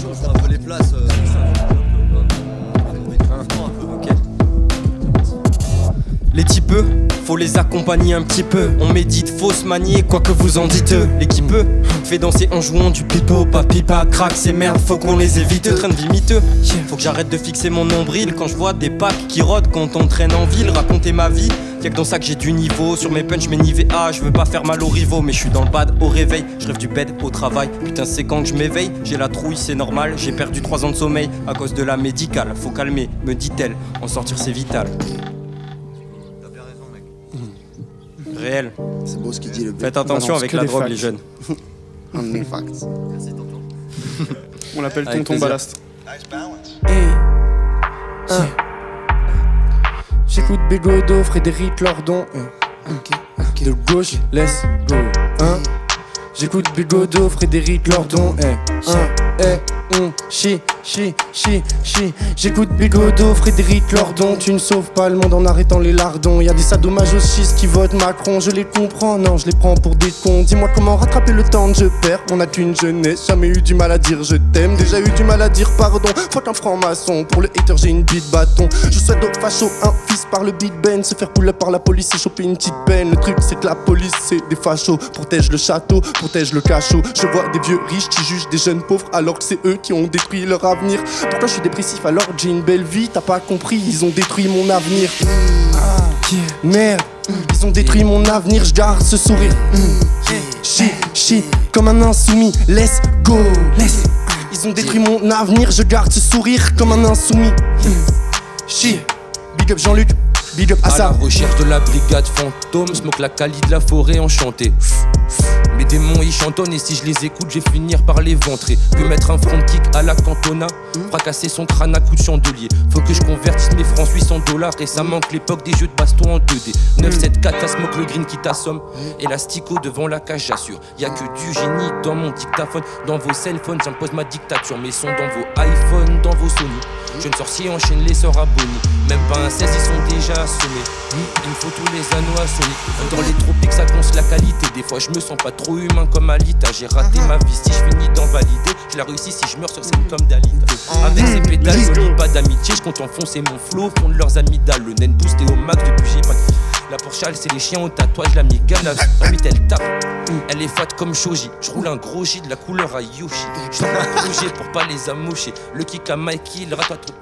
Je rejoins un peu les places. Les typeux, faut les accompagner un petit peu. On médite, faut se manier, quoi que vous en dites. L'équipe fait danser en jouant du pipo. Pas pipa, crack, c'est merde, faut qu'on les évite. Train de vie miteux, faut que j'arrête de fixer mon nombril. Quand je vois des packs qui rôdent quand on traîne en ville. Raconter ma vie, Y'a que dans ça que j'ai du niveau. Sur mes punch, mes Nivea, je veux pas faire mal aux rivaux. Mais je suis dans le bad au réveil, je rêve du bed au travail. Putain, c'est quand que je m'éveille, j'ai la trouille, c'est normal. J'ai perdu 3 ans de sommeil à cause de la médicale. Faut calmer, me dit-elle, en sortir c'est vital. T'as bien raison, mec. Réel. C'est beau ce qu'il dit, le Faites attention avec la drogue, les jeunes. Only facts. Merci, tonton. On l'appelle Avec Tonton plaisir. Ballast. J'écoute Bégodeau, Frédéric Lordon. De gauche, let's go. J'écoute Bégodeau, Frédéric Lordon. Chi. J'écoute Bégodeau, Frédéric Lordon. Tu ne sauves pas le monde en arrêtant les lardons. Y'a des sadomasochistes qui votent Macron. Je les comprends, non, je les prends pour des cons. Dis-moi comment rattraper le temps que je perds. On n'a qu'une jeunesse, jamais eu du mal à dire je t'aime. Déjà eu du mal à dire pardon. Faut qu'un franc-maçon. Pour le hater, j'ai une bite bâton. Je souhaite aux fachos un fils par le Big Ben. Se faire pull up par la police et choper une petite peine. Le truc, c'est que la police, c'est des fachos. Protège le château, protège le cachot. Je vois des vieux riches qui jugent des jeunes pauvres alors que c'est eux qui ont détruit leur avenir. Pourquoi je suis dépressif alors que j'ai une belle vie? T'as pas compris, ils ont détruit mon avenir. Merde, ils ont détruit mon avenir, je garde ce sourire. Chi, comme un insoumis, let's go. Ils ont détruit mon avenir, je garde ce sourire comme un insoumis. Chi, big up Jean-Luc, big up À la Assa. recherche de la brigade fantôme, smoke la cali de la forêt enchantée. Mes démons ils chantonnent et si je les écoute, je vais finir par les ventrer. Que mettre un front kick à la Cantona, fracasser son crâne à coups de chandelier. Faut que je convertisse mes francs suisses en dollars et ça manque l'époque des jeux de baston en 2D. 974, t'as smoke le green qui t'assomme. Élastico devant la cage, j'assure. Y'a que du génie dans mon dictaphone. Dans vos cellphones, j'impose ma dictature. Mes sons dans vos iPhones, dans vos Sony. Jeune sorcier enchaîne les sorts abonnés. Même pas un 16, ils sont déjà assommés. Il me faut tous les anneaux à Sony. Dans les tropiques, ça conce la qualité. Des fois, je me sens pas trop humain comme Alita. J'ai raté ma vie, si je finis d'en valider. Je la réussis si je meurs sur scène comme Dalida. Avec ces pédales, je lis pas d'amitié. Je compte enfoncer mon flow, fond de leurs amygdales. Le naine boosté au max depuis j'ai pas. La Porsche, c'est les chiens au tatouage, la migale. Ensuite, elle tape. Elle est fat comme Shoji. Je roule un gros J de la couleur à Yoshi. Je un projet pour pas les amocher. Le kick à Mikey, le ratatouille.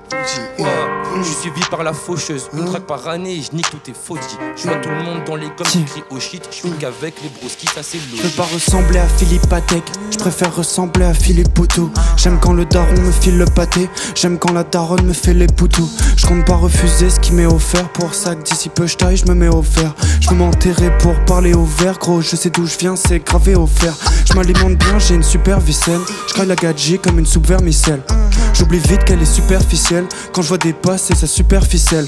Je suis suivi par la faucheuse. Une track par année et je nique tous tes fautes. Je vois tout le monde dans les coms qui crient au shit. Je suis qu'avec les broskis, ça c'est Je veux logique. pas ressembler à Philippe Patek, je préfère ressembler à Philippe Poutou. J'aime quand le daron me file le pâté, j'aime quand la daronne me fait les poutous. Je compte pas refuser ce qui m'est offert, pour ça que d'ici peu je taille, je me mets au vert. Je veux m'enterrer pour parler au vert, gros je sais d'où je viens, c'est gravé au fer. Je m'alimente bien, j'ai une super vicelle, je craille la gadget comme une soupe vermicelle. J'oublie vite qu'elle est superficielle, quand je vois des passes c'est sa superficielle.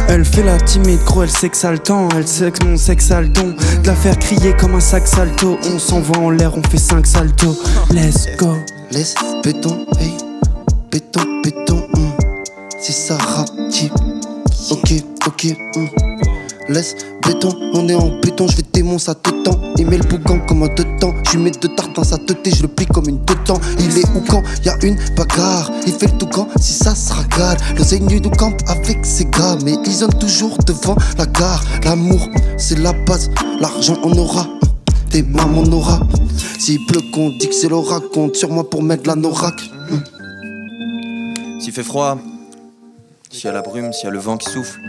Elle fait la timide, gros elle sait que ça le temps, elle sait que mon sexe a le don de la faire crier comme un sac salto. On s'envoie en l'air, on fait 5 saltos. Let's go. Laisse béton, hey, béton, c'est ça rap type. Ok, laisse béton, on est en béton, je vais démoncer à tout temps. Il met le boucan comme un deux temps, je lui mets deux tartes dans sa tête et je le plie comme une deux temps. Il est où quand y'a une bagarre, il fait le tout quand si ça se regarde. Le zénu du camp avec ses gars, mais ils sont toujours devant la gare. L'amour c'est la base, l'argent on aura. Tes mamans on aura. S'il pleut qu'on dit que c'est l'oracle, compte sur moi pour mettre la norac. S'il fait froid, s'il y a la brume, s'il y a le vent qui souffle,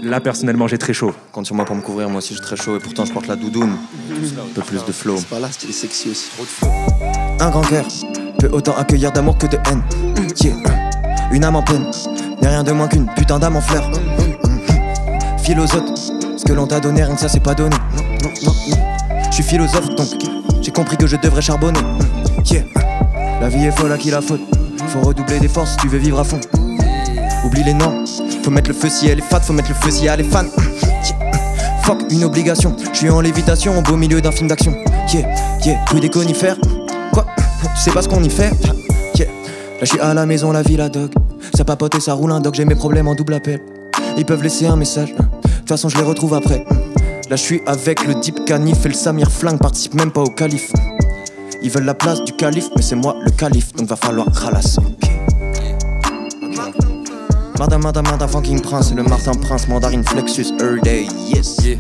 Là, personnellement, j'ai très chaud. compte sur moi pour me couvrir, moi aussi j'ai très chaud et pourtant je porte la doudoune. Un peu plus de flow. C'est pas là, c'était sexy aussi. Un grand cœur peut autant accueillir d'amour que de haine. Yeah. Une âme en peine n'est rien de moins qu'une putain d'âme en fleurs. Philosophe, ce que l'on t'a donné, rien que ça c'est pas donné. Je suis philosophe donc j'ai compris que je devrais charbonner. Yeah. La vie est folle, à qui la faute? Faut redoubler d'efforts si tu veux vivre à fond. Oublie les noms, faut mettre le feu si elle est fat, faut mettre le feu si elle est fan. Yeah. Fuck une obligation, je suis en lévitation au beau milieu d'un film d'action. Yeah, bruit des conifères. Quoi? Tu sais pas ce qu'on y fait? Yeah. Là je suis à la maison, la vie la dog. Ça papote et ça roule un dog, j'ai mes problèmes en double appel. Ils peuvent laisser un message, de toute façon je les retrouve après. Là je suis avec le Deep Canif et le Samir Flingue, participe même pas au calife. Ils veulent la place du calife, mais c'est moi le calife, donc va falloir ralasse. Madame fucking prince, c'est le Martin Prince, mandarine Flexus, Earl Day, yes. Yeah.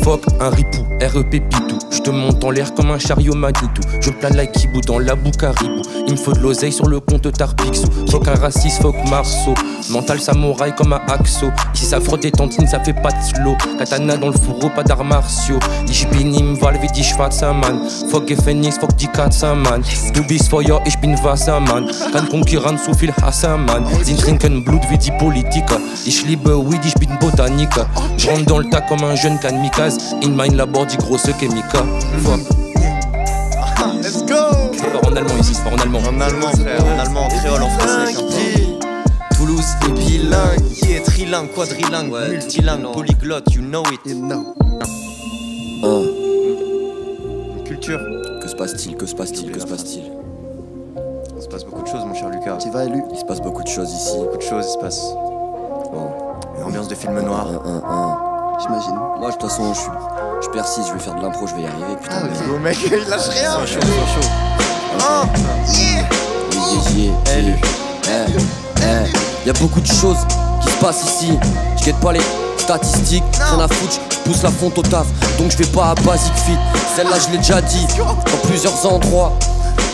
Fuck un ripou, REP Pitou. Je te monte en l'air comme un chariot Manitou. Je me plane like Kibou dans la boucaribou. Il me faut de l'oseille sur le compte Tarpixou. Fuck un raciste, fuck Marceau. Mental samouraï comme un Axo. Ici ça frotte des tantines, ça fait pas de slow. Katana dans le fourreau, pas d'arts martiaux. Ich bin im Wald wie die Schwarzer-Mann. Fuck Phoenix, fuck die Katze-Mann. Du bist Feuer, ich bin Wassermann. Kein Konkurrent, so viel Hassermann. Sie trinken Blut wie die Politiker. Ich liebe Weed, ich bin Botaniker. Je rentre dans le tas comme un jeune kamikaze. In mein Labor, die große Chemiker. Fuck. Let's go. C'est pas en allemand ici, c'est pas en allemand. En allemand, frère, en allemand, en créole, en français. Toulouse est bilingue, yeah, trilingue, quadrilingue, multilingue, polyglotte, you know it. Culture. Que se passe-t-il, que se passe-t-il, que se passe-t-il? Il se passe beaucoup de choses, mon cher Lucas. Tu vas élu. Il se passe beaucoup de choses ici. Beaucoup de choses, il se passe. Une ambiance de film noir. J'imagine. Moi, de toute façon, je persiste, je vais faire de l'impro, je vais y arriver, putain. Ah, Le mec, il lâche rien. Sois chaud, sois chaud. Y'a beaucoup de choses qui se passent ici. Je guette pas les statistiques, rien à foutre, je pousse la fonte au taf. Donc je vais pas à Basic Fit. Celle-là je l'ai déjà dit dans plusieurs endroits.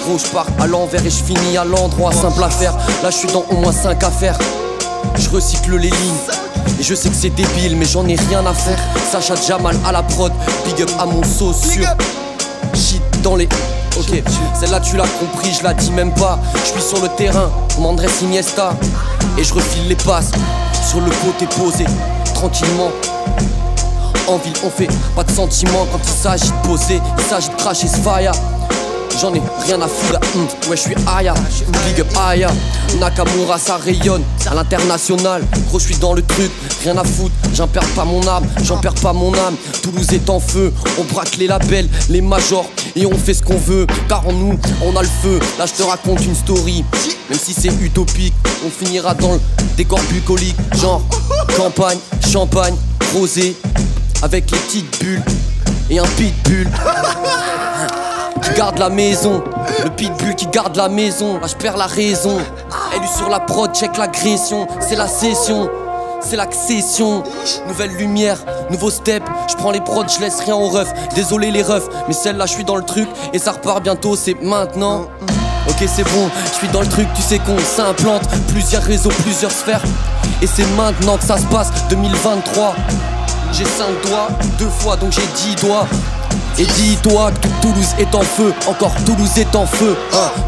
Gros, je pars à l'envers et je finis à l'endroit. Simple affaire, là je suis dans au moins 5 affaires. Je recycle les lignes et je sais que c'est débile, mais j'en ai rien à faire. Sacha Jamal à la prod, big up à mon sauce sur shit dans les. Ok, celle-là tu l'as compris, je la dis même pas. Je suis sur le terrain, comme Andrés Iniesta. Et je refile les passes, sur le côté posé, tranquillement. En ville on fait pas de sentiments quand il s'agit de poser. Il s'agit de cracher ce fire. J'en ai rien à foutre, ouais je suis Aya, big up Aya. Nakamura ça rayonne à l'international. Gros je suis dans le truc, rien à foutre. J'en perds pas mon âme, j'en perds pas mon âme. Toulouse est en feu, on braque les labels, les majors. Et on fait ce qu'on veut, car en nous on a le feu. Là je te raconte une story, même si c'est utopique. On finira dans le décor bucolique. Genre campagne, champagne, rosé, avec les petites bulles et un pitbull qui garde la maison, le pitbull qui garde la maison. Là je perds la raison. Élu sur la prod, check l'agression. C'est la session, c'est l'accession. Nouvelle lumière, nouveau step. Je prends les prods, je laisse rien aux refs. Désolé les refs, mais celle-là je suis dans le truc. Et ça repart bientôt, c'est maintenant. Ok c'est bon, je suis dans le truc, tu sais qu'on s'implante. Plusieurs réseaux, plusieurs sphères. Et c'est maintenant que ça se passe, 2023. J'ai 5 doigts, 2 fois donc j'ai 10 doigts. Et dis-toi que Toulouse est en feu, encore Toulouse est en feu,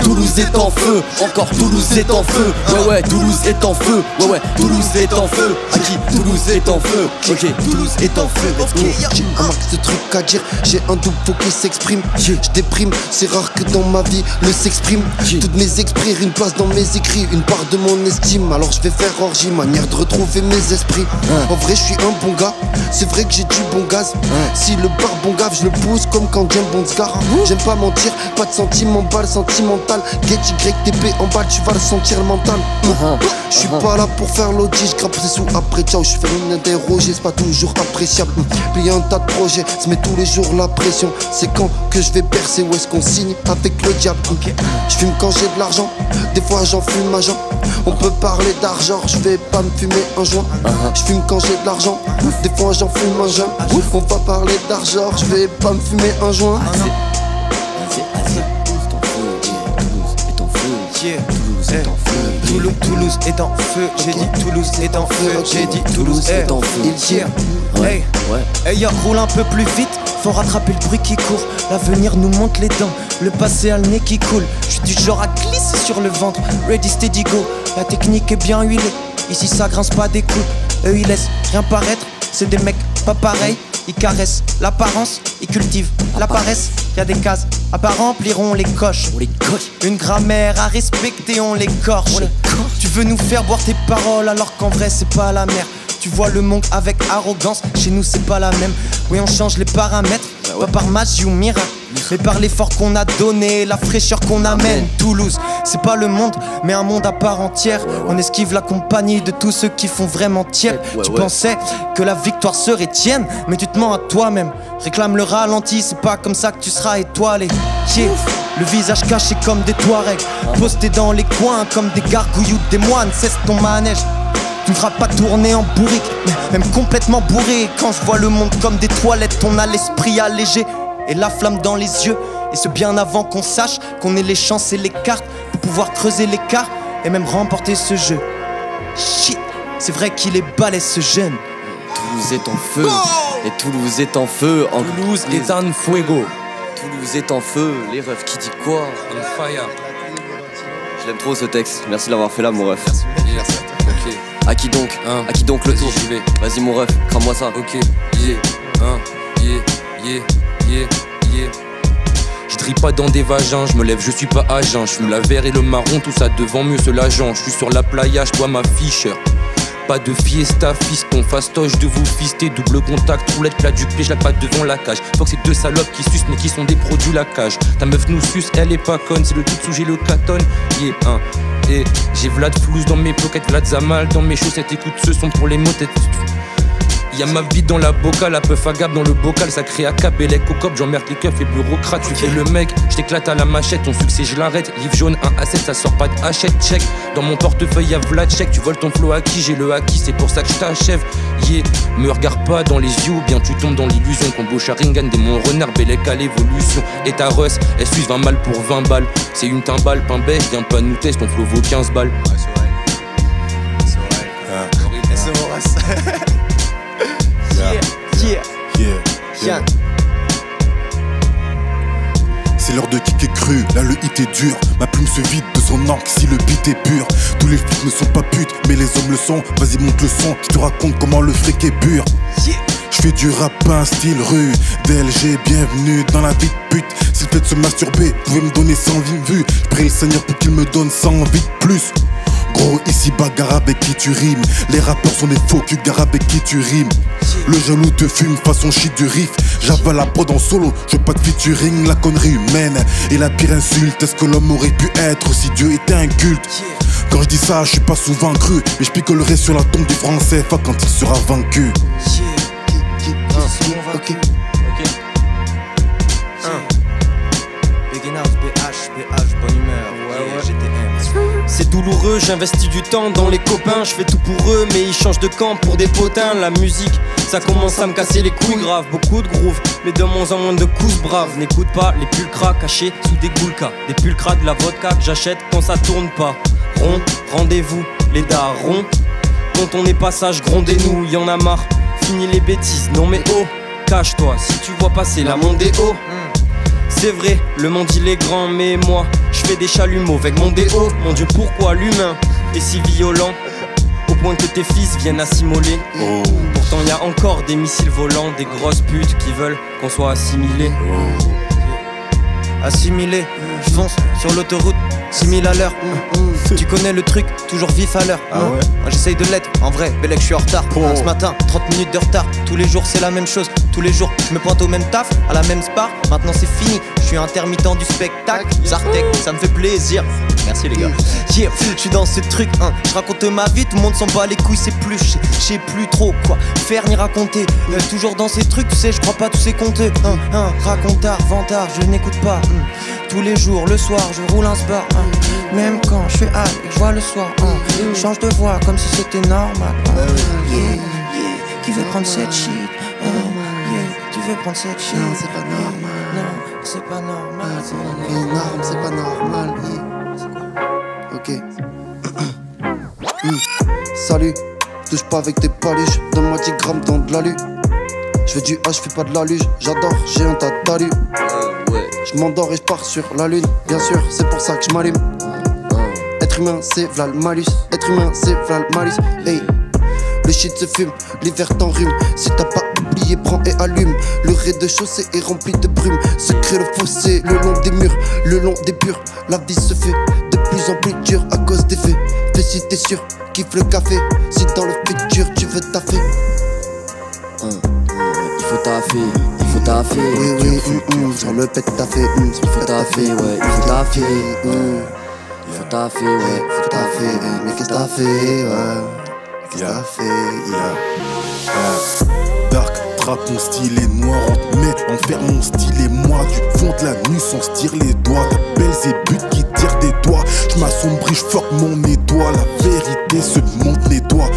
Toulouse est en feu, encore Toulouse est en feu, ouais Toulouse est en feu, ouais Toulouse est en feu, à qui Toulouse est en feu, ok Toulouse est en feu, j'ai un max de trucs à dire, j'ai un double faux qui s'exprime, je déprime, c'est rare que dans ma vie le s'exprime, toutes mes exprès, une place dans mes écrits, une part de mon estime, alors je vais faire orgie, manière de retrouver mes esprits, en vrai je suis un bon gars, c'est vrai que j'ai du bon gaz, si le bar bon gave je le pousse comme quand James Bond Scar. J'aime pas mentir, pas de sentiment, balle sentimental. Get YTP en bas, tu vas le sentir le mental. Je suis pas là pour faire l'audit, je grappe des sous après ciao. Je fais une interrogée, c'est pas toujours appréciable. Puis y'a un tas de projets, se met tous les jours la pression. C'est quand que je vais percer, où est-ce qu'on signe avec le diable. Je fume quand j'ai de l'argent, des fois j'en fume à jeun. On peut parler d'argent, je vais pas me fumer un joint. Je fume quand j'ai de l'argent, des fois j'en fume un jeun. On va parler d'argent, je vais pas me fumer un joint. Toulouse est en feu, j'ai dit Toulouse est en feu, j'ai dit Toulouse est en feu. Hey, hey, roule un peu plus vite, faut rattraper le bruit qui court. L'avenir nous monte les dents, le passé a le nez qui coule. Je suis du genre à glisser sur le ventre, ready steady go. La technique est bien huilée, ici ça grince pas des coudes. Eux ils laissent rien paraître, c'est des mecs pas pareils. Ils caressent l'apparence, ils cultivent la paresse. Y'a des cases à pas remplir, on les coche. Une grammaire à respecter, on l'écorche. Tu veux nous faire boire tes paroles alors qu'en vrai c'est pas la mer. Tu vois le monde avec arrogance, chez nous c'est pas la même. Oui on change les paramètres, pas par magie ou miracle, mais par l'effort qu'on a donné, la fraîcheur qu'on amène. Toulouse, c'est pas le monde, mais un monde à part entière. On esquive la compagnie de tous ceux qui font vraiment tiède. Tu pensais que la victoire serait tienne, mais tu te mens à toi-même. Réclame le ralenti, c'est pas comme ça que tu seras étoilé. Le visage caché comme des Touaregs, postés dans les coins comme des gargouilles ou des moines. Cesse ton manège, Tu feras pas tourner en bourrique, même complètement bourré. Quand je vois le monde comme des toilettes, on a l'esprit allégé et la flamme dans les yeux. Et ce bien avant qu'on sache qu'on ait les chances et les cartes pour pouvoir creuser l'écart et même remporter ce jeu. Shit, c'est vrai qu'il est balèze ce jeune. Toulouse est en feu, et Toulouse est en feu. Toulouse est en fuego. Toulouse est en feu, les refs qui dit quoi? On fire. Je l'aime trop ce texte, merci de l'avoir fait là mon ref. Merci. Ok. À qui donc? À qui donc le tour? J'y vais. Vas-y mon ref, crame-moi ça. Ok. Yeah. Yeah. Je drille pas dans des vagins, je me lève, je suis pas à jeun. Je fume la verre et le marron, tout ça devant mieux, c'est l'agent. Je suis sur la playa, je bois ma Fischer. Pas de fiesta, fiston, fastoche de vous fister. Double contact, roulette, plat du pied, je la patte devant la cage. Faut que c'est deux salopes qui sucent mais qui sont des produits la cage. Ta meuf nous suce, elle est pas conne, c'est le tout sous j'ai le catonne. Yeah, et j'ai Vlad Flouze dans mes pockets, Vlad Zamal dans mes chaussettes. Écoute ce son pour les motettes. Y'a ma vie dans la boca, la peuf agave dans le bocal. Ça crée à cap et les cocopes, j'emmerde les keufs et bureaucrates. Tu fais le mec, je t'éclate à la machette. Ton succès je l'arrête, livre jaune 1 à 7, ça sort pas de hachette, check. Dans mon portefeuille y'a Vlad check. Tu voles ton flow acquis, j'ai le acquis, c'est pour ça que je t'achève. Yeah, me regarde pas dans les yeux, bien tu tombes dans l'illusion. Combo Sharingan, démon renard, Bellec à l'évolution. Et ta Russ, elle suit 20 balles pour 20 balles. C'est une timbale, pain bête, viens pas nous tester, ton flow vaut 15 balles. Ouais, c'est vrai. C'est vrai. Yeah. C'est l'heure de kick est cru, là le hit est dur. Ma plume se vide de son encre si le beat est pur. Tous les flics ne sont pas putes, mais les hommes le sont. Vas-y monte le son, je te raconte comment le fric est pur. Je fais du rap, un style rue DLG, bienvenue dans la vie de pute. S'il fait de se masturber, vous pouvez me donner 100 vues. Je prie le Seigneur pour qu'il me donne 100 vies de plus. Gros, ici bagarre avec qui tu rimes. Les rappeurs sont des faux culs, gare avec qui tu rimes. Le jaloux te fume façon shit du riff. J'avale la prod en solo, je veux pas de featuring. La connerie humaine et la pire insulte. Est-ce que l'homme aurait pu être si Dieu était un culte? Quand je dis ça, je suis pas souvent cru, mais je picolerai sur la tombe du franc CFA quand il sera vaincu. Ok. Beginners, BH, bonne humeur. GTM. C'est douloureux, j'investis du temps dans les copains. Je fais tout pour eux, mais ils changent de camp pour des potins. La musique, ça commence à me casser les couilles grave. Beaucoup de groove, mais de moins en moins de coups braves. N'écoute pas les pulcras cachés sous des goulkas. Des pulcras, de la vodka que j'achète quand ça tourne pas. Rond, rendez-vous, les darons. Quand on est pas sage, grondez-nous, y'en a marre. Fini les bêtises, non mais oh, cache-toi si tu vois passer la monde est haut. C'est vrai, le monde il est grand, mais moi je fais des chalumeaux avec mon déo. Mon Dieu, pourquoi l'humain est si violent au point que tes fils viennent à s'immoler? Pourtant y a encore des missiles volants, des grosses putes qui veulent qu'on soit assimilés. Assimilé, je fonce sur l'autoroute, 6000 à l'heure. Tu connais le truc, toujours vif à l'heure. Moi j'essaye de l'être, en vrai, Bellec je suis en retard. Ce matin, 30 minutes de retard. Tous les jours c'est la même chose, tous les jours je me pointe au même taf, à la même spar. Maintenant c'est fini, je suis intermittent du spectacle. Zartek, ça me fait plaisir. Merci les gars. Yeah, je suis dans ce truc, je raconte ma vie, tout le monde s'en bat les couilles, c'est plus, je sais plus trop quoi faire ni raconter. Toujours dans ces trucs, tu sais, je crois pas tous ces compteurs. Racontard, vantard, je n'écoute pas. Tous les jours, le soir, je roule un sport. Même quand je suis high et que je vois le soir, je change de voix comme si c'était normal. Qui veut prendre cette shit? Tu veux prendre cette shit? Non, c'est pas normal. Non, c'est pas normal. C'est énorme, c'est pas normal. Ok. Salut, touche pas avec tes paluches. Donne-moi 10 grammes dans de l'alu. Je fais du H, je fais pas de la luge. J'adore, j'ai un tas de talus. Je m'endors et je pars sur la lune. Bien sûr, c'est pour ça que je m'allume. Être humain, c'est v'là le malus. Être humain, c'est v'là le malus. Hey, le shit se fume, l'hiver t'enrhume. Si t'as pas oublié, prends et allume. Le rez-de-chaussée est rempli de brume. Se crée le fossé le long des murs, le long des murs. La vie se fait de plus en plus dure à cause des faits. Fais si t'es sûr, kiffe le café. Si dans le futur tu veux taffer. Il faut taffer, il faut taffer. Oui, sur le pet taffer. Il faut taffer, ouais, il faut taffer. Il faut taffer, ouais, faut taffer. Mais qu'est-ce que t'as fait, ouais? Qu'est-ce que t'as fait, Dark trap, mon style est noir. On te met en fer, mon style est moi. Du fond de la nuit, sans se tire les doigts. Ta belle zébute qui tire des doigts. J'm'assombris, j'fuck mon étoile. La vérité se monte les doigts.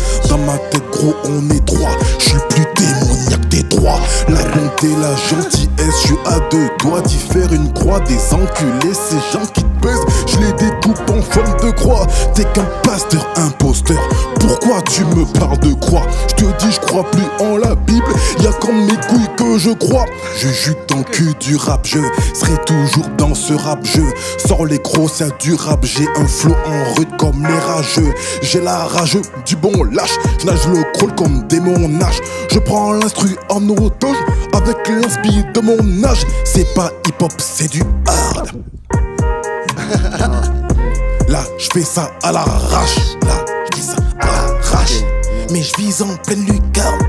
on est trois. Je suis plus démoniaque des trois. La bonté, la gentillesse, je suis à deux doigts d'y faire une croix. Des enculés, ces gens qui te pèsent, je les découpe en forme de croix. T'es qu'un pasteur imposteur, pourquoi tu me parles de croix? Je te dis je crois plus en la Bible, y'a qu'en mes couilles que je crois. Je jute dans le cul du rap, je serai toujours dans ce rap. Je sors les gros, c'est du rap. J'ai un flow en rude comme les rageux. J'ai la rage du bon lâche, je nage le crawl comme des nage. Je prends l'instru en otage avec l'inspi de mon âge. C'est pas hip hop, c'est du hard. Là, je fais ça à l'arrache. Là, je fais ça à l'arrache. Mais je vise en pleine lucarne.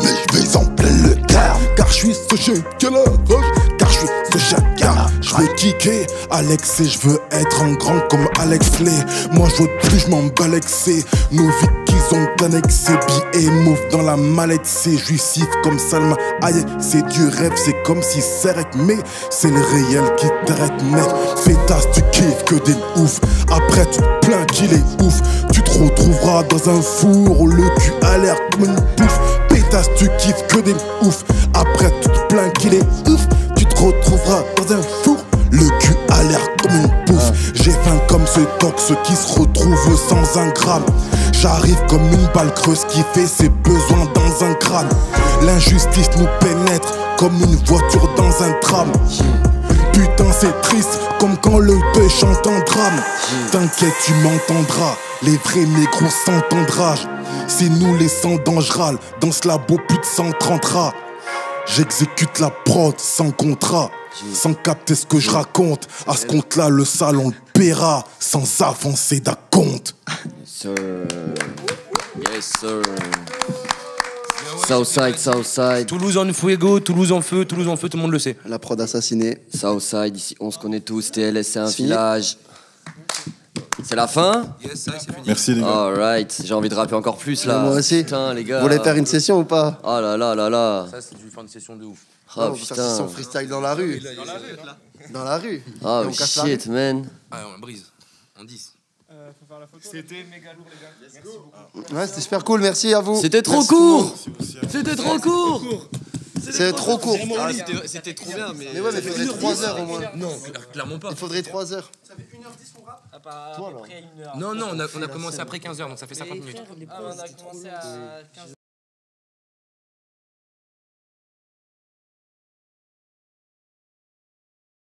Mais je vise en pleine lucarne. Car je suis ce chien qui a la rage. Car je suis ce chacun. Je veux kicker Alex et je veux être un grand comme Alex Lay. Moi je veux plus, je m'en balexer. Nos vies qu'ils ont annexé. Billets mauve dans la mallette. C'est jouissif comme Salma Hayek. C'est du rêve, c'est comme si c'est rec. Mais c'est le réel qui t'arrête mec. Fétasse tu kiffes que des ouf. Après tu te plains qu'il est ouf. Tu te retrouveras dans un four où le cul a l'air comme une bouffe. Pétasse tu kiffes que des ouf. Après tu te plains qu'il est ouf. Tu te retrouveras dans un four, le cul a l'air comme une bouffe. J'ai faim comme ce tox qui se retrouve sans un gramme. J'arrive comme une balle creuse qui fait ses besoins dans un crâne. L'injustice nous pénètre comme une voiture dans un tram. Putain c'est triste comme quand le deuil chante un drame. T'inquiète tu m'entendras, les vrais négros s'entendra. C'est nous les sans dangerales, dans ce labo plus de 130 rats. J'exécute la prod sans contrat, sans capter ce que je raconte. À ce compte-là, le salon le paiera sans avancer d'acompte. Yes sir. Yes sir. Southside, Southside. Toulouse en fuego, Toulouse en feu, tout le monde le sait. La prod assassinée. Southside, ici on se connaît tous. TLS, c'est un village. C'est la fin? Yes, ça c'est fini. Merci les gars. Alright, j'ai envie de rapper encore plus là. Moi aussi. Putain les gars. Vous voulez faire une session ou pas? Oh là là là là. Ça c'est du fin de session de ouf. Oh non, on peut faire putain. session freestyle dans la rue. Dans la rue. Oh Et on casse la rue. shit man. Ah on brise, en 10. C'était méga lourd, les gars. Merci beaucoup. Ouais, c'était super cool, merci à vous. C'était trop Merci court. C'était trop court. C'est trop court. C'était trop bien, mais ouais, mais il faudrait 3 heures au moins. Non, clairement pas. Il faudrait 3 heures. Ça fait 1h10 qu'on rappe. Après 1h. Non, on a commencé après 15h, donc ça fait 50 minutes. On a commencé à 15h.